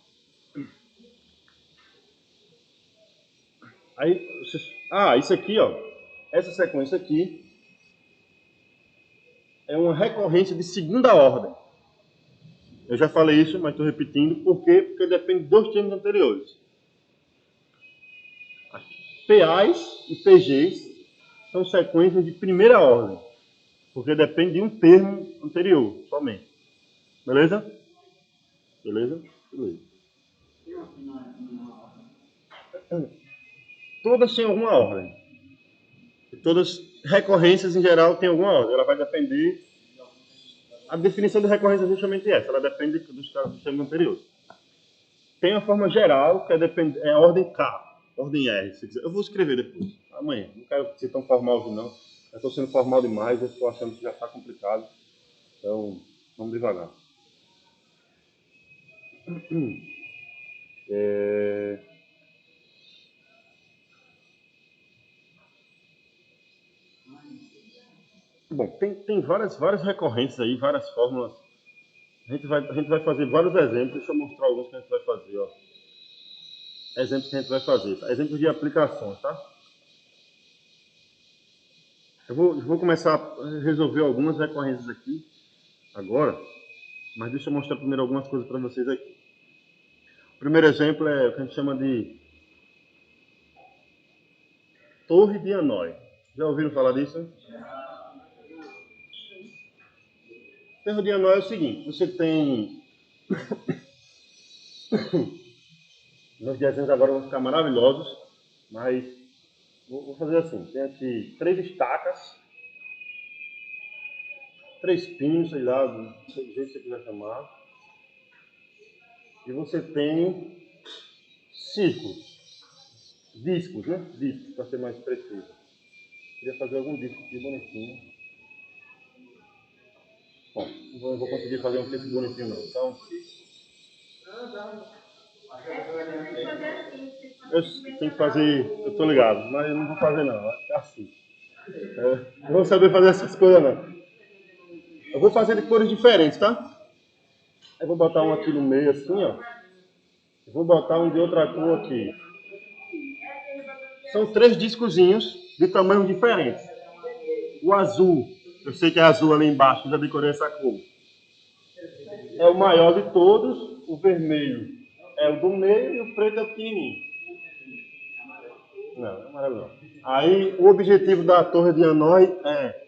S1: Aí, isso aqui, ó. Essa sequência aqui é uma recorrência de segunda ordem. Eu já falei isso, mas estou repetindo. Por quê? Porque depende dos termos anteriores. PAs e PGs são sequências de primeira ordem. Porque depende de um termo anterior, somente. Beleza? Beleza? Beleza. Todas têm alguma ordem. E todas recorrências, em geral, têm alguma ordem. Ela vai depender... A definição de recorrência é justamente essa. Ela depende dos termos anteriores. Tem a forma geral, que é a ordem K, ordem R, se quiser. Eu vou escrever depois, amanhã. Não quero ser tão formal hoje, não. Eu estou sendo formal demais, eu estou achando que já está complicado. Então, vamos devagar. Bom, tem várias recorrências aí, várias fórmulas. A gente vai fazer vários exemplos. Deixa eu mostrar alguns que a gente vai fazer. Ó. Exemplos que a gente vai fazer. Exemplos de aplicações, tá? Eu vou começar a resolver algumas recorrências aqui, agora. Mas deixa eu mostrar primeiro algumas coisas para vocês aqui. O primeiro exemplo é o que a gente chama de Torre de Hanoi. Já ouviram falar disso? Torre de Hanoi é o seguinte, você tem... Meus desenhos agora vão ficar maravilhosos, mas vou fazer assim. Tem aqui 3 estacas. 3 pinos, sei lá, do jeito que você quiser chamar. E você tem círculos. Discos, né? Discos, para ser mais preciso. Queria fazer algum disco aqui bonitinho. Bom, não vou conseguir fazer um disco bonitinho não. Então, eu tenho que fazer, eu tô ligado, mas eu não vou fazer não, vai ficar assim. Não vou saber fazer essas coisas não. Eu vou fazer de cores diferentes, tá? Eu vou botar um aqui no meio assim, ó. Eu vou botar um de outra cor aqui. São 3 discozinhos de tamanhos diferentes. O azul, eu sei que é azul ali embaixo, já decorei essa cor. É o maior de todos, o vermelho é o do meio e o preto é o pequenininho. Não, é amarelo não. Aí o objetivo da torre de Hanoi é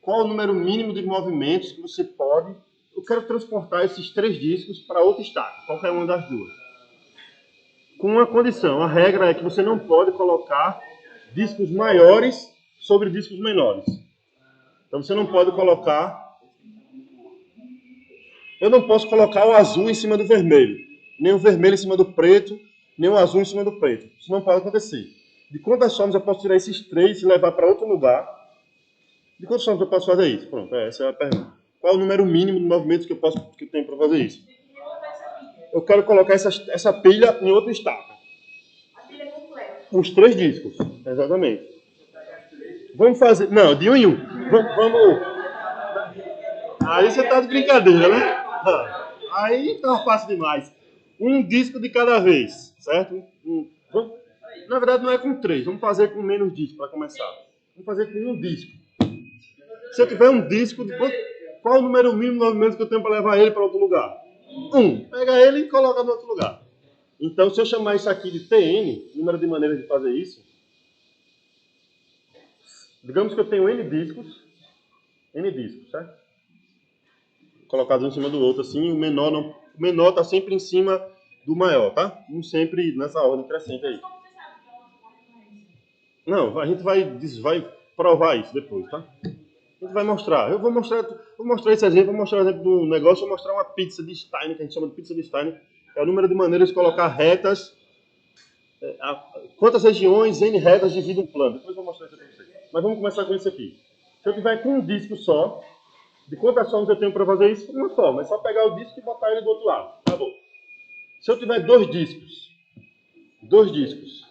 S1: qual o número mínimo de movimentos que você pode. Eu quero transportar esses 3 discos para outro estado, qualquer uma das duas. Com uma condição, a regra é que você não pode colocar discos maiores sobre discos menores. Então você não pode colocar. Eu não posso colocar o azul em cima do vermelho, nem o vermelho em cima do preto, nem o azul em cima do preto. Isso não pode acontecer. De quantas formas eu posso tirar esses 3 e levar para outro lugar? De quantas formas eu posso fazer isso? Pronto, essa é a pergunta. Qual é o número mínimo de movimentos que eu tenho para fazer isso? Eu quero colocar essa pilha em outro estado. Os 3 discos, exatamente. Vamos fazer. Não, de um em um. Vamos. Aí você tá de brincadeira, né? Aí tá fácil demais. Um disco de cada vez, certo? Na verdade, não é com 3. Vamos fazer com menos disco para começar. Vamos fazer com um disco. Se eu tiver um disco, qual o número mínimo de movimentos que eu tenho para levar ele para outro lugar? 1. Pega ele e coloca no outro lugar. Então, se eu chamar isso aqui de TN, número de maneiras de fazer isso, digamos que eu tenho N discos, certo? Colocados um em cima do outro, assim, o menor está sempre em cima do maior, tá? Não sempre nessa ordem crescente aí. Não, a gente vai provar isso depois, tá? A gente vai mostrar. Eu vou mostrar esse exemplo, vou mostrar o exemplo do negócio, vou mostrar uma pizza de Stein, que a gente chama de pizza de Stein. É o número de maneiras de colocar retas. Quantas regiões N retas dividem um plano. Depois eu vou mostrar isso para vocês. Mas vamos começar com isso aqui. Se eu tiver com um disco só, de quantas formas eu tenho para fazer isso? Uma forma. É só pegar o disco e botar ele do outro lado. Acabou. Se eu tiver 2 discos. Dois discos.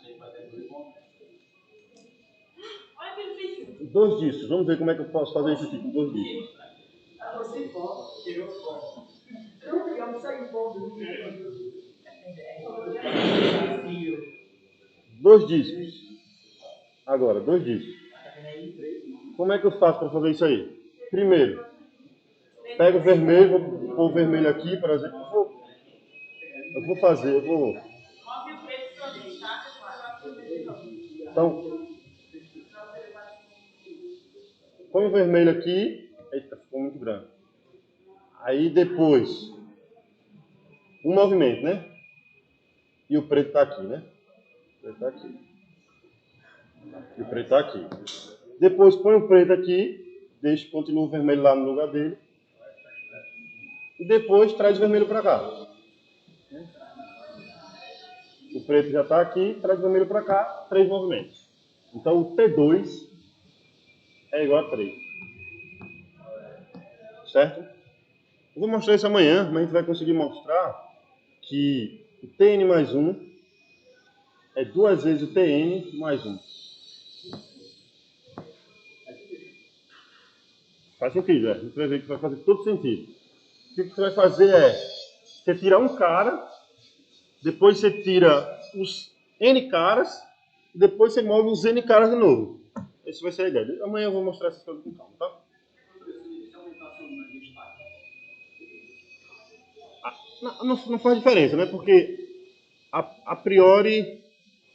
S1: Vamos ver como é que eu posso fazer isso aqui com 2 discos. 2 discos. Agora, 2 discos. Como é que eu faço para fazer isso aí? Primeiro, pego o vermelho, vou pôr o vermelho aqui, por exemplo. Eu vou. Então, põe o vermelho aqui. Eita, ficou muito grande. Aí depois, um movimento, né? E o preto está aqui, né? O preto está aqui. E o preto está aqui. Depois põe o preto aqui, continua o vermelho lá no lugar dele. E depois traz o vermelho para cá. O preto já está aqui, traz o vermelho para cá, 3 movimentos. Então o T2 é igual a 3. Certo? Eu vou mostrar isso amanhã, mas a gente vai conseguir mostrar que o Tn mais 1 é 2 vezes o Tn mais 1. Faz sentido, a gente vai ver que vai fazer todo sentido. O que você vai fazer é, você tira um cara, depois você tira os N caras, depois você move os N caras de novo. Essa vai ser a ideia. Amanhã eu vou mostrar essas coisas com calma, tá? Não faz diferença, né? Porque a priori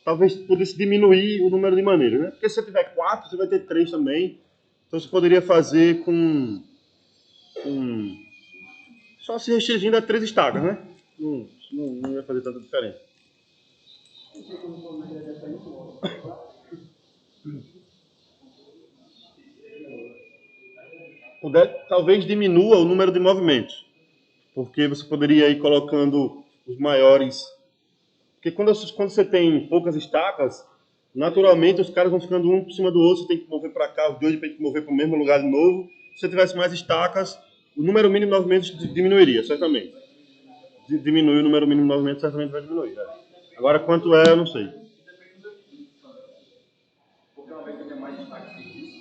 S1: talvez pudesse diminuir o número de maneiras, né? Porque se você tiver 4, você vai ter 3 também. Então você poderia fazer com só se restringindo a 3 estacas, né? Não ia fazer tanta diferença. talvez diminua o número de movimentos. Porque você poderia ir colocando os maiores. Porque quando você tem poucas estacas, naturalmente os caras vão ficando um por cima do outro, você tem que mover para cá, os dois tem que mover para o mesmo lugar de novo. Se você tivesse mais estacas, o número mínimo de movimentos diminuiria, certamente. Diminuir o número mínimo de movimentos, certamente vai diminuir. Agora, quanto é, eu não sei.
S4: Porque uma vez que eu tenho mais destaque que isso,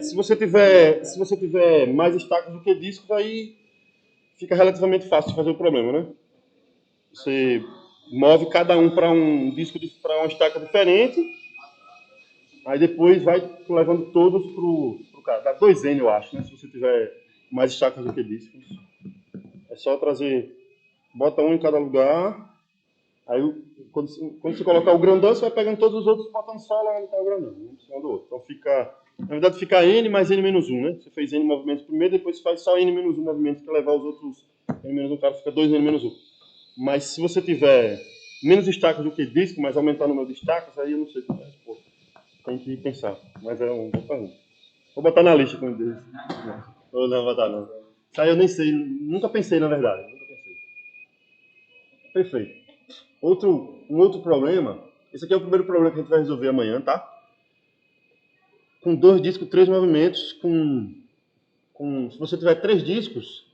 S1: Se você tiver mais estacas do que discos, aí fica relativamente fácil de fazer o problema, né? Você move cada um para um disco, para uma estaca diferente, aí depois vai levando todos pro cara. Dá 2N, eu acho, né? Se você tiver mais estacas do que discos. É só trazer, bota um em cada lugar, aí quando você colocar o grandão, você vai pegando todos os outros, botando só lá onde está o grandão, um em cima do outro. Então na verdade fica N mais N menos 1, né? Você fez N movimentos primeiro, depois você faz só N menos 1 movimentos para levar os outros N menos 1, cara, fica 2N menos 1. Mas se você tiver menos estacas do que disco, mas aumentar o número de estacas, aí eu não sei qual é a resposta. Tem que pensar, mas é uma boa pergunta. Vou botar na lista como diz. Ou não, vou botar não. Isso aí eu nem sei, nunca pensei na verdade. Nunca pensei. Perfeito. Um outro problema, esse aqui é o primeiro problema que a gente vai resolver amanhã, tá? Com 2 discos, 3 movimentos, se você tiver 3 discos,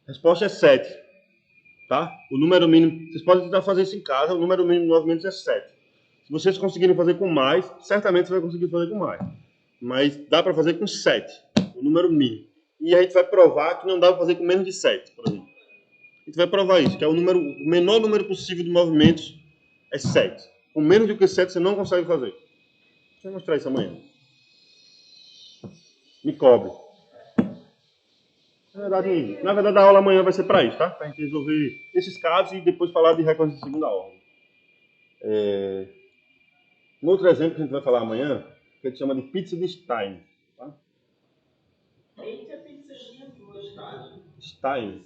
S1: a resposta é 7. Tá? O número mínimo, vocês podem tentar fazer isso em casa, o número mínimo de movimentos é 7. Se vocês conseguirem fazer com mais, certamente você vai conseguir fazer com mais. Mas dá para fazer com 7, o número mínimo. E a gente vai provar que não dá para fazer com menos de 7, por exemplo. A gente vai provar isso, que é o menor número possível de movimentos é 7. Com menos do que 7 você não consegue fazer. Deixa eu mostrar isso amanhã. Me cobre. Na verdade, a aula amanhã vai ser para isso, tá? Para a gente resolver esses casos e depois falar de recordes de segunda ordem. Um outro exemplo que a gente vai falar amanhã, que a gente chama de pizza de Stein. Tá?
S2: Eita, pizzazinha boa.
S1: Stein.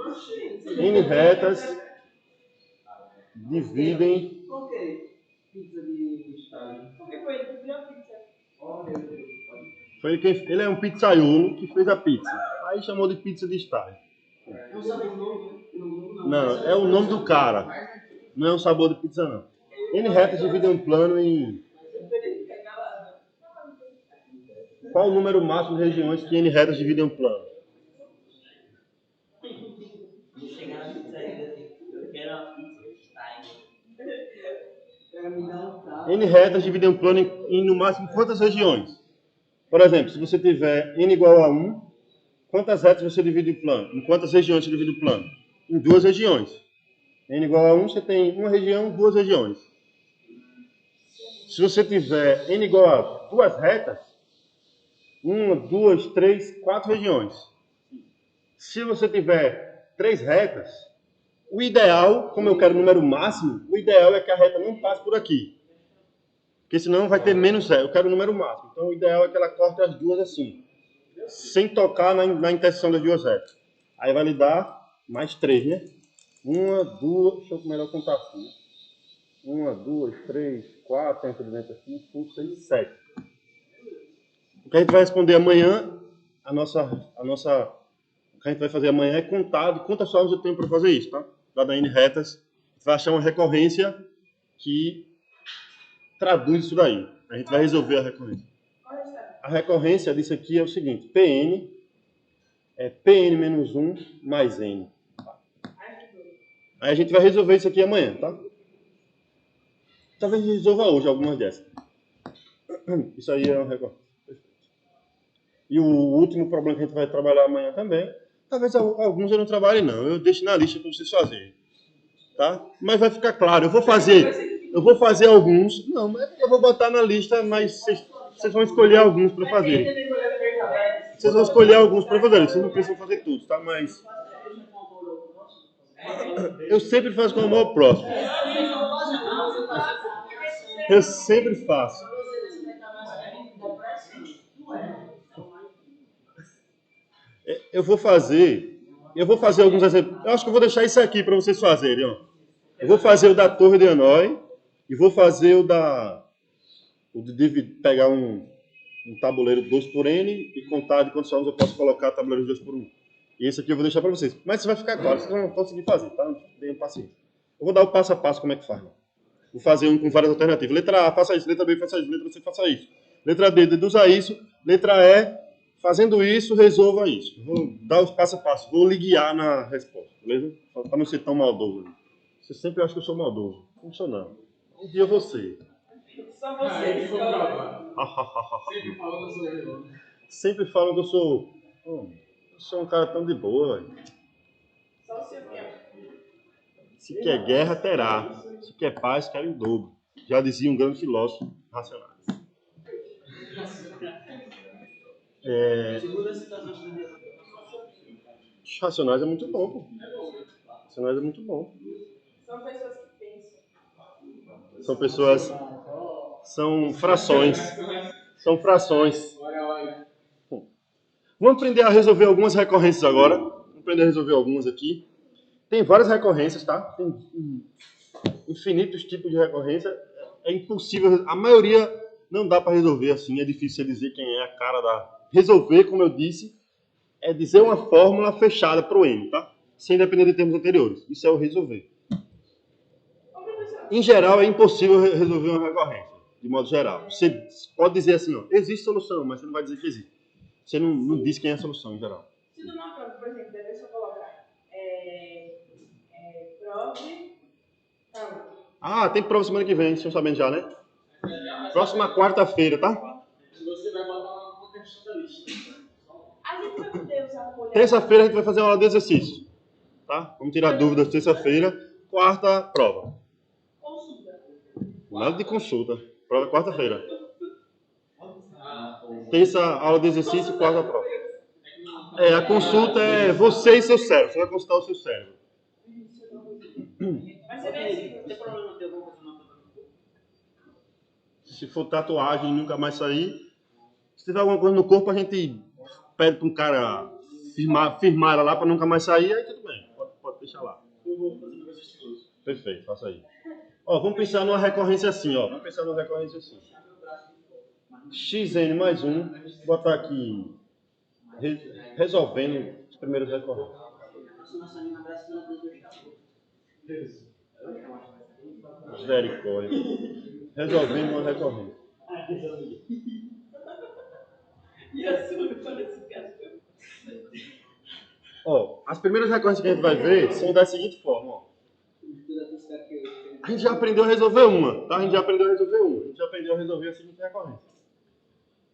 S2: Oxi.
S1: N retas dividem.
S4: por que pizza de Stalin?
S2: Porque foi ele que criou a pizza.
S4: Oh, meu Deus.
S1: Ele é um pizzaiolo que fez a pizza. Aí chamou de pizza de Stein.
S4: Não sabe o nome, né?
S1: Não, é o nome do cara. Não é um sabor de pizza, não. N retas dividem um plano em... Qual o número máximo de regiões que N retas dividem um plano?
S5: Vou chegar na pizzaria assim, eu quero uma pizza de Stein.
S1: N retas dividem um plano em no máximo quantas regiões? Por exemplo, se você tiver N igual a 1, quantas retas você divide o plano? Em quantas regiões você divide o plano? Em 2 regiões. N igual a 1, você tem uma região, 2 regiões. Se você tiver N igual a 2 retas, 1, 2, 3, 4 regiões. Se você tiver 3 retas, o ideal, como eu quero o número máximo, o ideal é que a reta não passe por aqui. Porque senão vai ter menos reta. Eu quero o número máximo. Então o ideal é que ela corte as duas assim, sem tocar na interseção das duas retas. Aí vai lhe dar mais 3, né? 1, 2, deixa eu melhor contar assim. 1, 2, 3, 4, tem aqui dentro aqui, 5, 6, 7. O que a gente vai responder amanhã, o que a gente vai fazer amanhã é contar de quantas formas eu tenho para fazer isso, tá? Dada N retas, a gente vai achar uma recorrência que traduz isso daí. A gente vai resolver a recorrência. A recorrência disso aqui é o seguinte, Pn é Pn menos 1 mais N. Aí a gente vai resolver isso aqui amanhã, tá? Talvez resolva hoje algumas dessas. Isso aí é um recorrência. E o último problema que a gente vai trabalhar amanhã também, talvez alguns eu não trabalhe não, eu deixo na lista para vocês fazerem. Tá? Mas vai ficar claro, eu vou fazer alguns, não, mas eu vou botar na lista, mas vocês vão escolher alguns para fazerem. Vocês vão escolher alguns para fazerem, vocês não precisam fazer todos, tá? Mas eu sempre faço com o amor próximo. Eu sempre faço. Eu vou fazer alguns exemplos. Eu acho que eu vou deixar isso aqui para vocês fazerem, ó. Eu vou fazer o da torre de Hanoi e vou fazer o de pegar um tabuleiro de 2 por N e contar de quantos anos eu posso colocar tabuleiro de 2 por 1. E esse aqui eu vou deixar para vocês. Mas isso vai ficar claro, vocês vão conseguir fazer, tá? Tenham paciência. Eu vou dar o passo a passo como é que faz. Vou fazer um com várias alternativas. Letra A, faça isso. Letra B, faça isso. Letra C, faça isso. Letra D, deduza isso. Letra E, fazendo isso, resolva isso. Vou dar os passo a passo. Vou lhe guiar na resposta, beleza? Para não ser tão maldoso. Você sempre acha que eu sou maldoso. Não sou, não. Um dia eu vou ser.
S2: Só você.
S4: Sempre falando sobre ele.
S1: Sempre falam que eu sou... eu sou um cara tão de boa, velho.
S2: Só o Silvio.
S1: Se quer guerra, terá. Se quer paz, quer em dobro. Já dizia um grande filósofo racional.
S5: Segunda citação que me
S1: Racionais é muito bom, pô. Racionais é muito bom.
S2: São pessoas que pensam.
S1: São pessoas... São frações. São frações. Vamos aprender a resolver algumas recorrências agora. Vamos aprender a resolver algumas aqui. Tem várias recorrências, tá? Tem infinitos tipos de recorrência. É impossível. A maioria não dá para resolver assim. É difícil dizer quem é a cara da... Resolver, como eu disse, é dizer uma fórmula fechada para o N, tá? Sem depender de termos anteriores. Isso é o resolver. Em geral, é impossível resolver uma recorrência, de modo geral. Você pode dizer assim, ó, existe solução, mas você não vai dizer que existe. Você não diz quem é a solução, em geral.
S2: Se numa prova, por exemplo, deve só colocar prove...
S1: Ah, tem prova semana que vem, vocês estão sabendo já, né? Próxima quarta-feira, tá?
S4: Você vai botar uma questão da lista.
S2: A gente vai poder usar a folha...
S1: Terça-feira a gente vai fazer uma aula de exercício, tá? Vamos tirar dúvidas terça-feira. Quarta, prova.
S2: Consulta.
S1: Nada de consulta. Prova quarta-feira. Terça, aula de exercício, quarta, prova. A consulta é você e seu cérebro. Você vai consultar o seu cérebro.
S2: Mas você vê assim...
S5: Não tem problema ter alguma coisa na tua.
S1: Se for tatuagem e nunca mais sair, se tiver alguma coisa no corpo, a gente pede para um cara firmar ela lá para nunca mais sair, aí tudo bem. Pode deixar lá.
S4: Eu vou fazer um negócio estiloso.
S1: Perfeito, faça aí. Ó, vamos pensar numa recorrência assim, ó. Vamos pensar numa recorrência assim. Xn mais 1, vou botar aqui, resolvendo os primeiros recorrentes. Misericórdia. Resolvendo uma recorrência.
S2: E a sua parece que é...
S1: Ó, as primeiras recorrências que a gente vai ver são da seguinte forma, ó. A gente já aprendeu a resolver uma, tá? A gente já aprendeu a resolver a seguinte recorrência.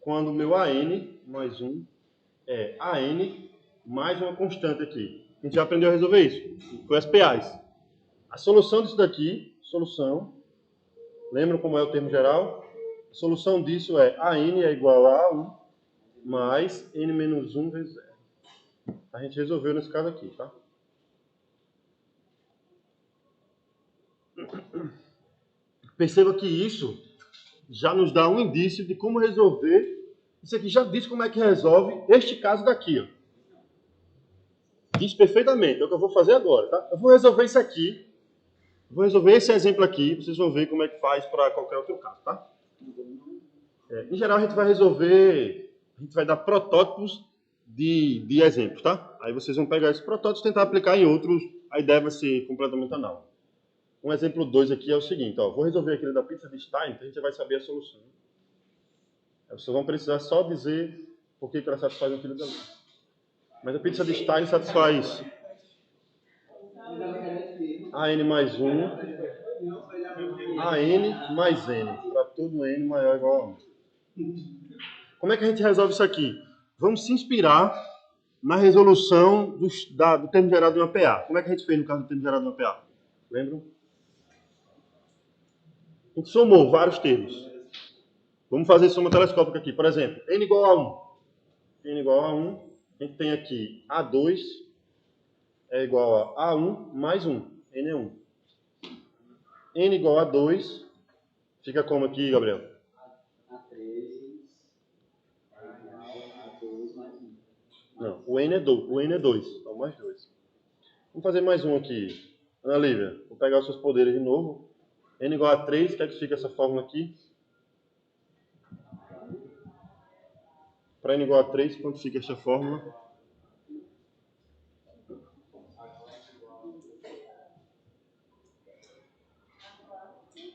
S1: Quando o meu AN mais 1 é AN mais uma constante aqui. A gente já aprendeu a resolver isso. Foi as PAs. A solução disso daqui, lembram como é o termo geral? A solução disso é AN é igual a 1 mais N menos 1 vezes 0. A gente resolveu nesse caso aqui, tá? Perceba que isso já nos dá um indício de como resolver. Isso aqui já diz como é que resolve este caso daqui, ó. Diz perfeitamente, é o que eu vou fazer agora, tá? Eu vou resolver isso aqui. Vou resolver esse exemplo aqui, vocês vão ver como é que faz para qualquer outro caso, tá? Em geral, a gente vai dar protótipos de exemplos, tá? Aí vocês vão pegar esses protótipos e tentar aplicar em outros. A ideia vai ser completamente análoga. Um exemplo 2 aqui é o seguinte, ó. Vou resolver aquele da pizza de Stein, então a gente já vai saber a solução. Aí vocês vão precisar só dizer por que ela satisfaz aquilo dali. Mas a pizza de Stein satisfaz AN mais 1, AN mais N, para todo N maior ou igual a 1. Como é que a gente resolve isso aqui? Vamos se inspirar na resolução do termo geral de uma PA. Como é que a gente fez no caso do termo geral de uma PA? Lembram? A gente somou vários termos. Vamos fazer soma telescópica aqui. Por exemplo, N igual a 1. N igual a 1. A gente tem aqui A2 é igual a A1 mais 1. N é 1. N igual a 2. Fica como aqui, Gabriel? Não, o N é 2. Então, mais 2. Vamos fazer mais um aqui. Ana Lívia, vou pegar os seus poderes de novo. N igual a 3, quer que fique essa fórmula aqui? Para N igual a 3, quanto fica essa fórmula?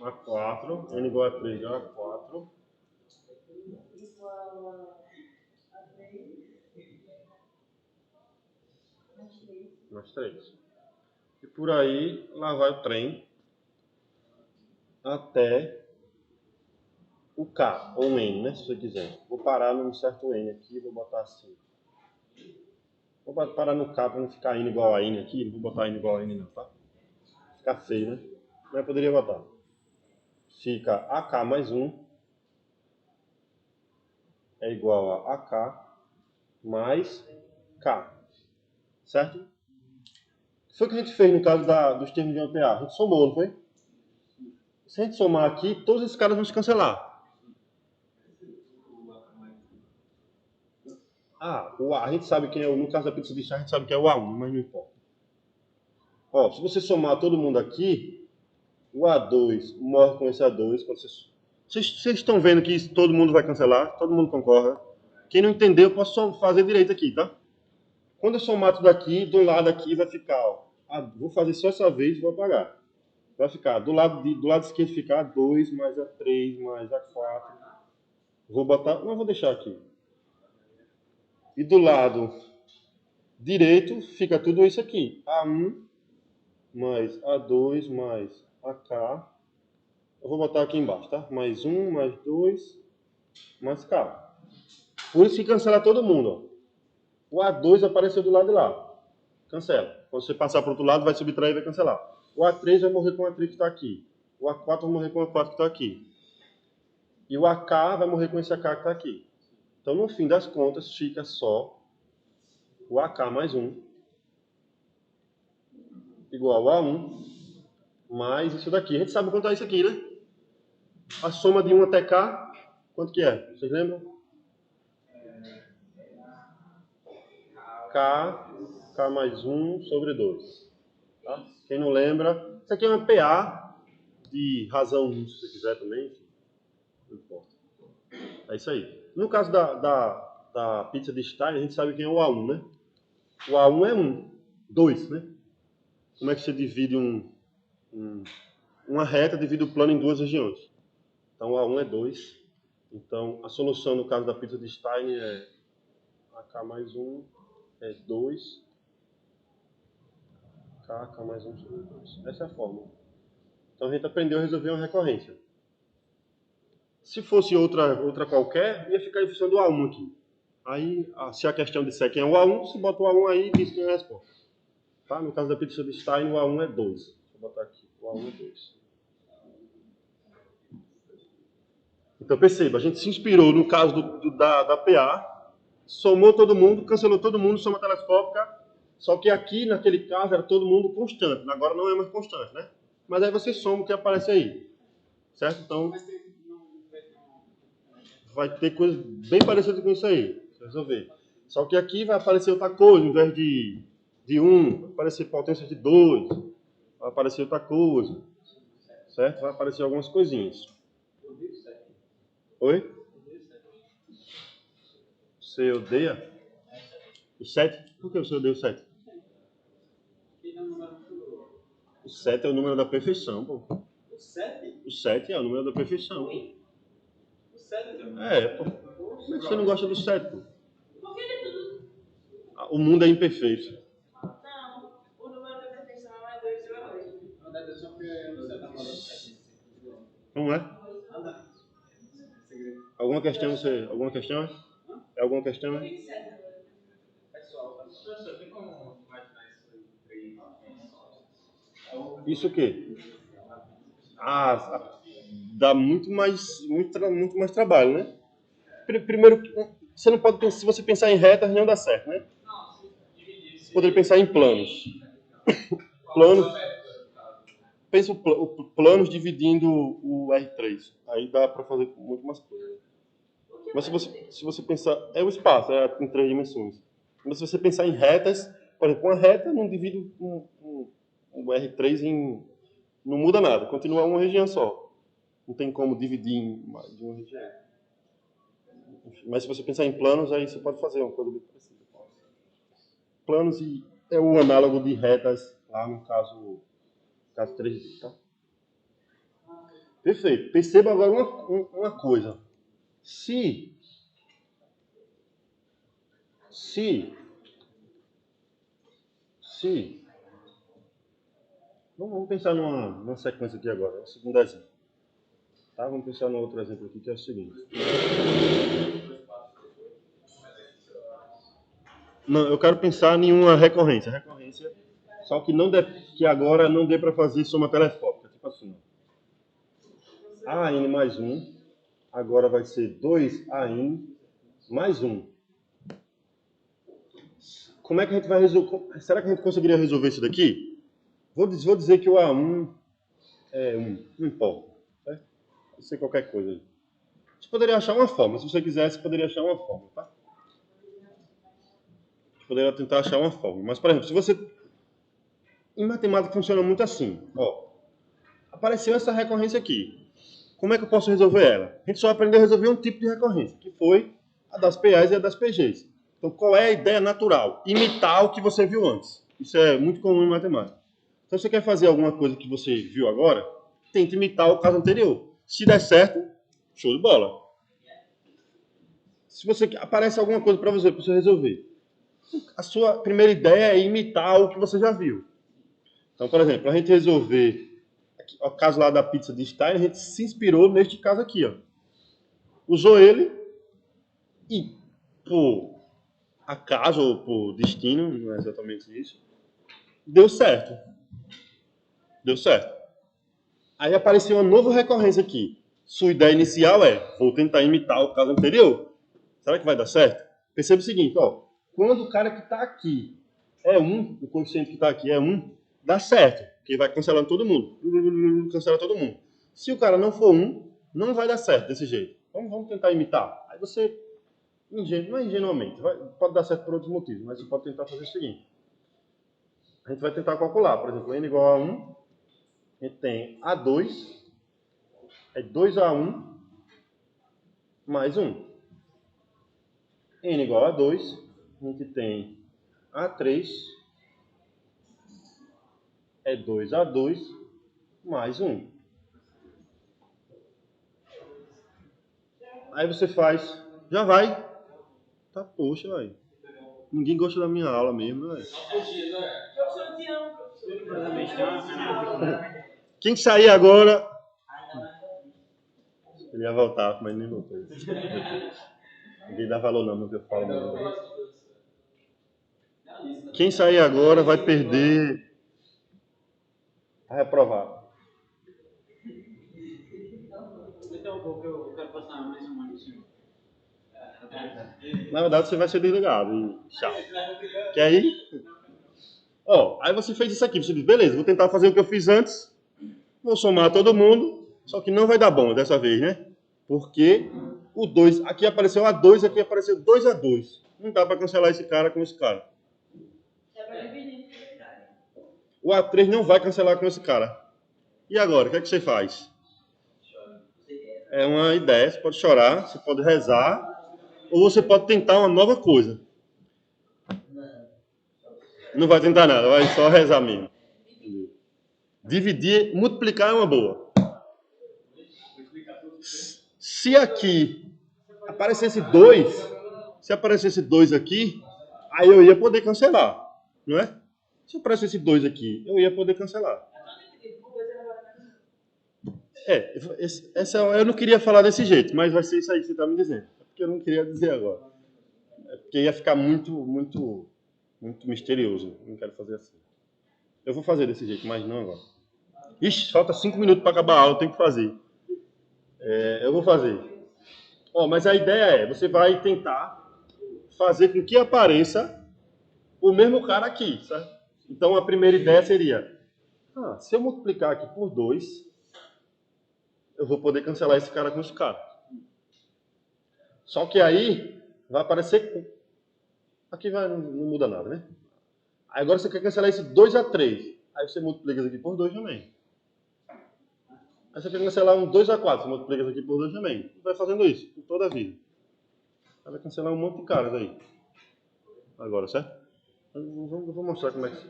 S1: A4, N igual a 3 é A4.
S2: Igual a 3.
S1: Mais 3. E por aí, lá vai o trem até o K, ou N, né, se você quiser. Vou parar num certo N aqui, vou botar assim. Vou parar no K para não ficar N igual a N aqui, não vou botar N igual a N não, tá? Ficar feio, né? Mas eu poderia botar. Fica AK mais 1 é igual a AK mais K. Certo? O que foi que a gente fez no caso dos termos de APA? A gente somou, não foi? Se a gente somar aqui, todos esses caras vão se cancelar. O A, a gente sabe que é no caso da pizza de chá, a gente sabe que é o A1, mas não importa. Ó, se você somar todo mundo aqui, o A2 morre com esse A2. Vocês estão vendo que todo mundo vai cancelar? Todo mundo concorda? Quem não entendeu, eu posso fazer direito aqui, tá? Quando eu somar tudo aqui, do lado aqui vai ficar, ó, vou fazer só essa vez e vou apagar. Vai ficar, do lado esquerdo ficar A2 mais A3 mais A4. Vou botar, não, vou deixar aqui. E do lado direito fica tudo isso aqui. A1 mais A2 mais AK. Eu vou botar aqui embaixo, tá? Mais 1, mais 2, mais K. Por isso que cancela todo mundo, ó. O A2 apareceu do lado de lá. Cancela. Quando você passar para o outro lado, vai subtrair e vai cancelar. O A3 vai morrer com o A3 que está aqui. O A4 vai morrer com o A4 que está aqui. E o AK vai morrer com esse AK que está aqui. Então, no fim das contas, fica só o AK mais 1 igual a 1 mais isso daqui. A gente sabe quanto é isso aqui, né? A soma de 1 até K, quanto que é? Vocês lembram? K mais 1 sobre 2. Tá? Quem não lembra, isso aqui é uma PA de razão 1, se você quiser também. Não importa. É isso aí. No caso da pizza de Stein, a gente sabe quem é o A1, né? O A1 é 1. 2, né? Como é que você divide uma reta, divide o plano em duas regiões? Então, o A1 é 2. Então, a solução no caso da pizza de Stein é AK mais 1 é 2. K mais 1 sobre 2. Essa é a fórmula. Então, a gente aprendeu a resolver uma recorrência. Se fosse outra qualquer, ia ficar em função do A1 aqui. Aí, se a questão disser quem é o A1, você bota o A1 aí e diz quem é a resposta. Tá? No caso da pizza de Stein, o A1 é 2. Deixa eu botar aqui. O A1 é 2. Então, perceba, a gente se inspirou no caso da PA, somou todo mundo, cancelou todo mundo, soma telescópica, só que aqui, naquele caso, era todo mundo constante. Agora não é mais constante, né? Mas aí você soma o que aparece aí. Certo? Então, vai ter coisas bem parecidas com isso aí. Resolver. Só que aqui vai aparecer outra coisa, ao invés de 1, vai aparecer potência de 2, vai aparecer outra coisa. Certo? Vai aparecer algumas coisinhas. Oi? Você odeia? O 7? Por que você odeia o 7? O 7 é o número da perfeição, pô.
S4: O 7?
S1: O 7 é o número da perfeição.
S4: O 7 também.
S1: Pô. Como é que você não gosta do 7, pô?
S2: Por que de tudo?
S1: O mundo é imperfeito.
S2: Não, o número da perfeição é 2 igual a 2.
S4: Não deve ser porque você tá falando 7.
S1: Não é? Alguma questão? Alguma questão? É alguma questão?
S4: Pessoal, professor, tem como imaginar isso aí?
S1: Isso o quê? Dá muito mais trabalho, né? Primeiro, você não pode pensar, se você pensar em retas, não dá certo, né? Você poderia pensar em planos. Planos. Pensa o planos dividindo o R3. Aí dá para fazer muito mais coisa. Mas se você pensar, é o espaço, em 3 dimensões. Mas se você pensar em retas, por exemplo, uma reta não divide um o R3 não muda nada, continua uma região só. Não tem como dividir em mais de uma região. Mas se você pensar em planos, aí você pode fazer uma coisa bem parecida. Planos é o análogo de retas lá no caso 3D, tá? Perfeito. Perceba agora uma coisa. Se vamos pensar numa sequência aqui agora, o segundo exemplo. Tá? Vamos pensar no outro exemplo aqui, que é o seguinte. Não, eu quero pensar em uma recorrência. Recorrência, só que, que agora não dê para fazer soma telescópica. Tipo assim. AN mais 1, agora vai ser 2AN mais 1. Como é que a gente vai resolver? Será que a gente conseguiria resolver isso daqui? Vou dizer que o A1 é 1, não importa. Certo? Pode ser qualquer coisa aí. Você poderia achar uma forma, se você quisesse, poderia achar uma forma, tá? Você poderia tentar achar uma forma. Mas, por exemplo, se você... Em matemática funciona muito assim. Ó, apareceu essa recorrência aqui. Como é que eu posso resolver ela? A gente só aprendeu a resolver um tipo de recorrência, que foi a das PAs e a das PGs. Então, qual é a ideia natural? Imitar o que você viu antes. Isso é muito comum em matemática. Então, se você quer fazer alguma coisa que você viu agora, tente imitar o caso anterior. Se der certo, show de bola. Se você aparece alguma coisa para você resolver, a sua primeira ideia é imitar o que você já viu. Então, por exemplo, a gente resolver o caso lá da pizza de Stein, a gente se inspirou neste caso aqui, ó. Usou ele e, por acaso ou por destino, não é exatamente isso, deu certo. Deu certo. Aí apareceu uma nova recorrência aqui. Sua ideia inicial é, vou tentar imitar o caso anterior. Será que vai dar certo? Perceba o seguinte, ó. Quando o cara que está aqui é 1, o coeficiente que está aqui é 1, dá certo, porque vai cancelando todo mundo. Cancela todo mundo. Se o cara não for 1, não vai dar certo desse jeito. Vamos tentar imitar. Aí você, não é ingenuamente, pode dar certo por outros motivos, mas você pode tentar fazer o seguinte. A gente vai tentar calcular, por exemplo, n igual a 1, a gente tem A2, é 2A1 mais 1. N igual a 2, a gente tem A3, é 2A2 mais 1. Aí você faz, já vai. Tá, poxa, velho. Ninguém gosta da minha aula mesmo, velho. Quem sair agora... Ele ia voltar, mas nem voltou. Ninguém dá valor não no que eu falo. Não. Quem sair agora vai perder... Vai reprovar.
S4: Então, eu quero passar mais um ano assim.
S1: Na verdade, você vai ser desligado e tchau. Que aí... Ó, aí você fez isso aqui. Você diz, beleza, vou tentar fazer o que eu fiz antes. Vou somar todo mundo. Só que não vai dar bom dessa vez, né? Porque o 2... Aqui apareceu A2, aqui apareceu 2A2. Não dá para cancelar esse cara com esse cara. O A3 não vai cancelar com esse cara. E agora, o que é que você faz? É uma ideia, você pode chorar, você pode rezar, ou você pode tentar uma nova coisa. Não vai tentar nada, vai só rezar mesmo. Dividir, multiplicar é uma boa. Se aqui aparecesse 2, se aparecesse 2 aqui, aí eu ia poder cancelar, não é? Se aparecesse 2 aqui, eu ia poder cancelar. Eu não queria falar desse jeito, mas vai ser isso aí que você está me dizendo. É porque eu não queria dizer agora. É porque ia ficar muito misterioso. Não quero fazer assim. Eu vou fazer desse jeito, mas não agora. Ixi, falta 5 minutos para acabar a aula, eu tenho que fazer. Eu vou fazer. Mas a ideia é, você vai tentar fazer com que apareça o mesmo cara aqui, certo? Então a primeira ideia seria, se eu multiplicar aqui por 2, eu vou poder cancelar esse cara com esse cara. Só que aí vai aparecer... Aqui não muda nada, né? Aí agora você quer cancelar esse 2A3. Aí você multiplica isso aqui por 2 também. Aí você quer cancelar um 2 a 4, você multiplica isso aqui por 2 também. E vai fazendo isso por toda a vida. Aí vai cancelar um monte de caras aí. Agora, certo? Eu vou mostrar como é que...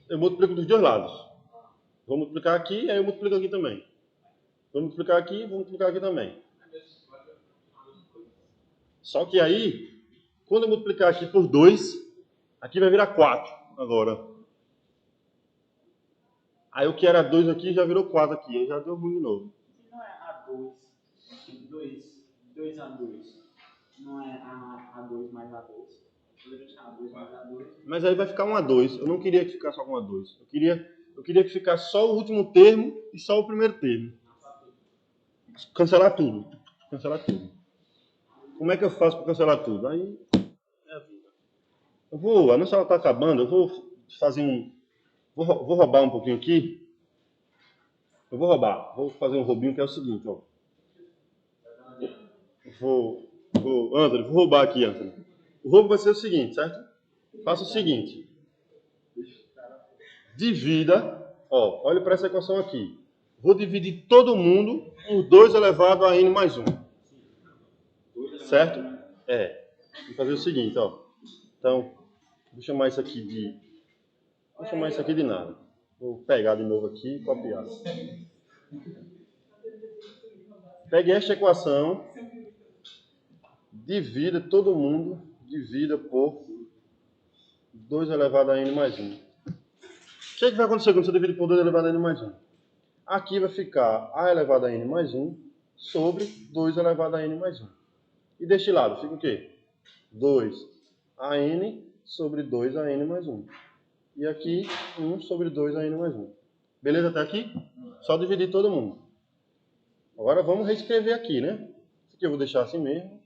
S1: Eu multiplico dos dois lados. Vou multiplicar aqui, aí eu multiplico aqui também. Vou multiplicar aqui, vou multiplicar aqui também. Só que aí, quando eu multiplicar aqui por 2, aqui vai virar 4 agora. Aí o que era 2 aqui já virou 4 aqui, aí já deu ruim de novo.
S6: Não é A2, 2 a 2, não é A2 mais A2. A2 mais A2.
S1: Mas aí vai ficar um A2. Eu não queria que ficasse só com A2. Eu queria que ficasse só o último termo e só o primeiro termo. Cancelar tudo. Cancelar tudo. Como é que eu faço para cancelar tudo? Aí é a vida. A nossa aula está acabando, eu vou fazer um... Vou roubar um pouquinho aqui. Eu vou roubar. Vou fazer um roubinho que é o seguinte, ó. Anthony, vou roubar aqui, Anthony. O roubo vai ser o seguinte, certo? Faça o seguinte. Divida, ó, olha para essa equação aqui. Vou dividir todo mundo por 2 elevado a n mais 1. Certo? Vou fazer o seguinte, ó. Então, vou chamar isso aqui de... Vou chamar isso aqui de nada. Vou pegar de novo aqui e copiar. Pegue esta equação. Divida todo mundo. Divida por 2 elevado a n mais 1. O que vai acontecer quando você divide por 2 elevado a n mais 1? Aqui vai ficar a elevado a n mais 1 sobre 2 elevado a n mais 1. E deste lado fica o quê? 2an sobre 2an mais 1. E aqui 1 sobre 2an mais 1. Beleza até aqui? Só dividir todo mundo. Agora vamos reescrever aqui, né? Isso aqui eu vou deixar assim mesmo.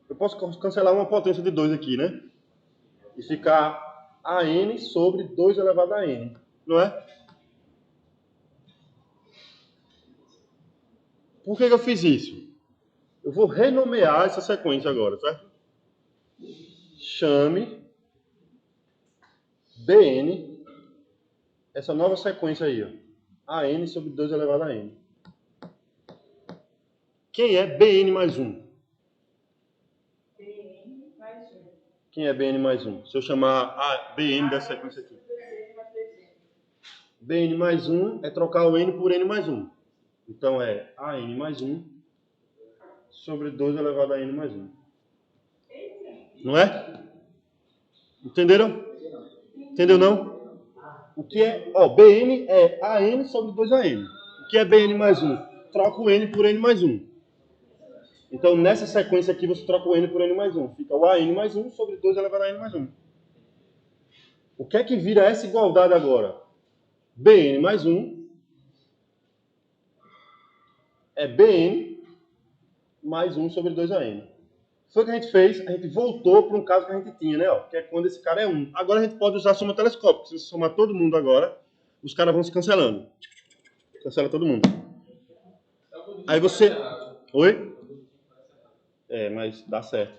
S1: Eu posso cancelar uma potência de 2 aqui, né? E ficar an sobre 2 elevado a n. Não é? Por que eu fiz isso? Eu vou renomear essa sequência agora, certo? Chame Bn, essa nova sequência aí, ó. An sobre 2 elevado a n. Quem é Bn mais 1? Quem é Bn mais 1? Se eu chamar a Bn dessa sequência aqui. Bn mais 1 é trocar o n por n mais 1. Então é an mais 1 sobre 2 elevado a n mais 1. Não é? Entenderam? Entendeu não? O que é? Ó, Bn é an sobre 2an. O que é Bn mais 1? Troca o n por n mais 1. Então nessa sequência aqui você troca o n por n mais 1. Fica o an mais 1 sobre 2 elevado a n mais 1. O que é que vira essa igualdade agora? Bn mais 1 é Bn mais 1 sobre 2an. Foi o que a gente fez, a gente voltou para um caso que a gente tinha, né? Ó, que é quando esse cara é 1. Agora a gente pode usar a soma telescópica. Se você somar todo mundo agora, os caras vão se cancelando. Cancela todo mundo. Aí você... Oi? Mas dá certo.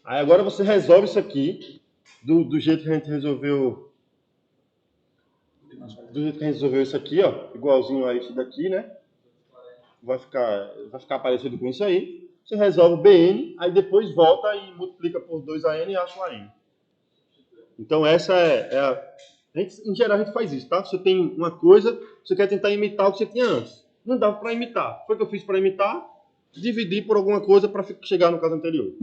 S1: Aí agora você resolve isso aqui do jeito que a gente resolveu... Do jeito que a gente resolveu isso aqui, ó. Igualzinho a isso daqui, né? Vai ficar parecido com isso aí. Você resolve o Bn, aí depois volta e multiplica por 2an e acha o an. Então essa é a... em geral a gente faz isso, tá? Você tem uma coisa, você quer tentar imitar o que você tinha antes. Não dá para imitar. Foi o que eu fiz para imitar, dividir por alguma coisa para chegar no caso anterior.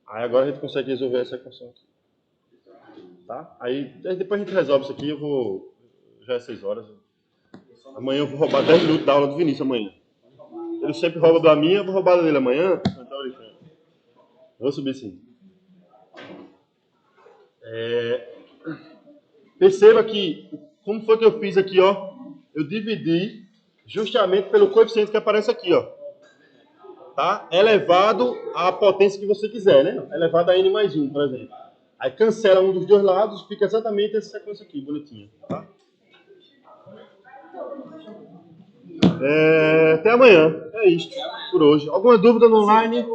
S1: Aí agora a gente consegue resolver essa equação aqui. Tá? Aí depois a gente resolve isso aqui, já é 6 horas. Amanhã eu vou roubar 10 minutos da aula do Vinícius amanhã. Ele sempre rouba da minha, eu vou roubar dele amanhã. Vou subir sim. Perceba que, como foi que eu fiz aqui, ó? Eu dividi justamente pelo coeficiente que aparece aqui, ó. Tá? Elevado à potência que você quiser, né? Elevado a n mais 1, por exemplo. Aí cancela um dos dois lados, fica exatamente essa sequência aqui, bonitinha. Tá? Até amanhã. É isso por hoje. Alguma dúvida no online?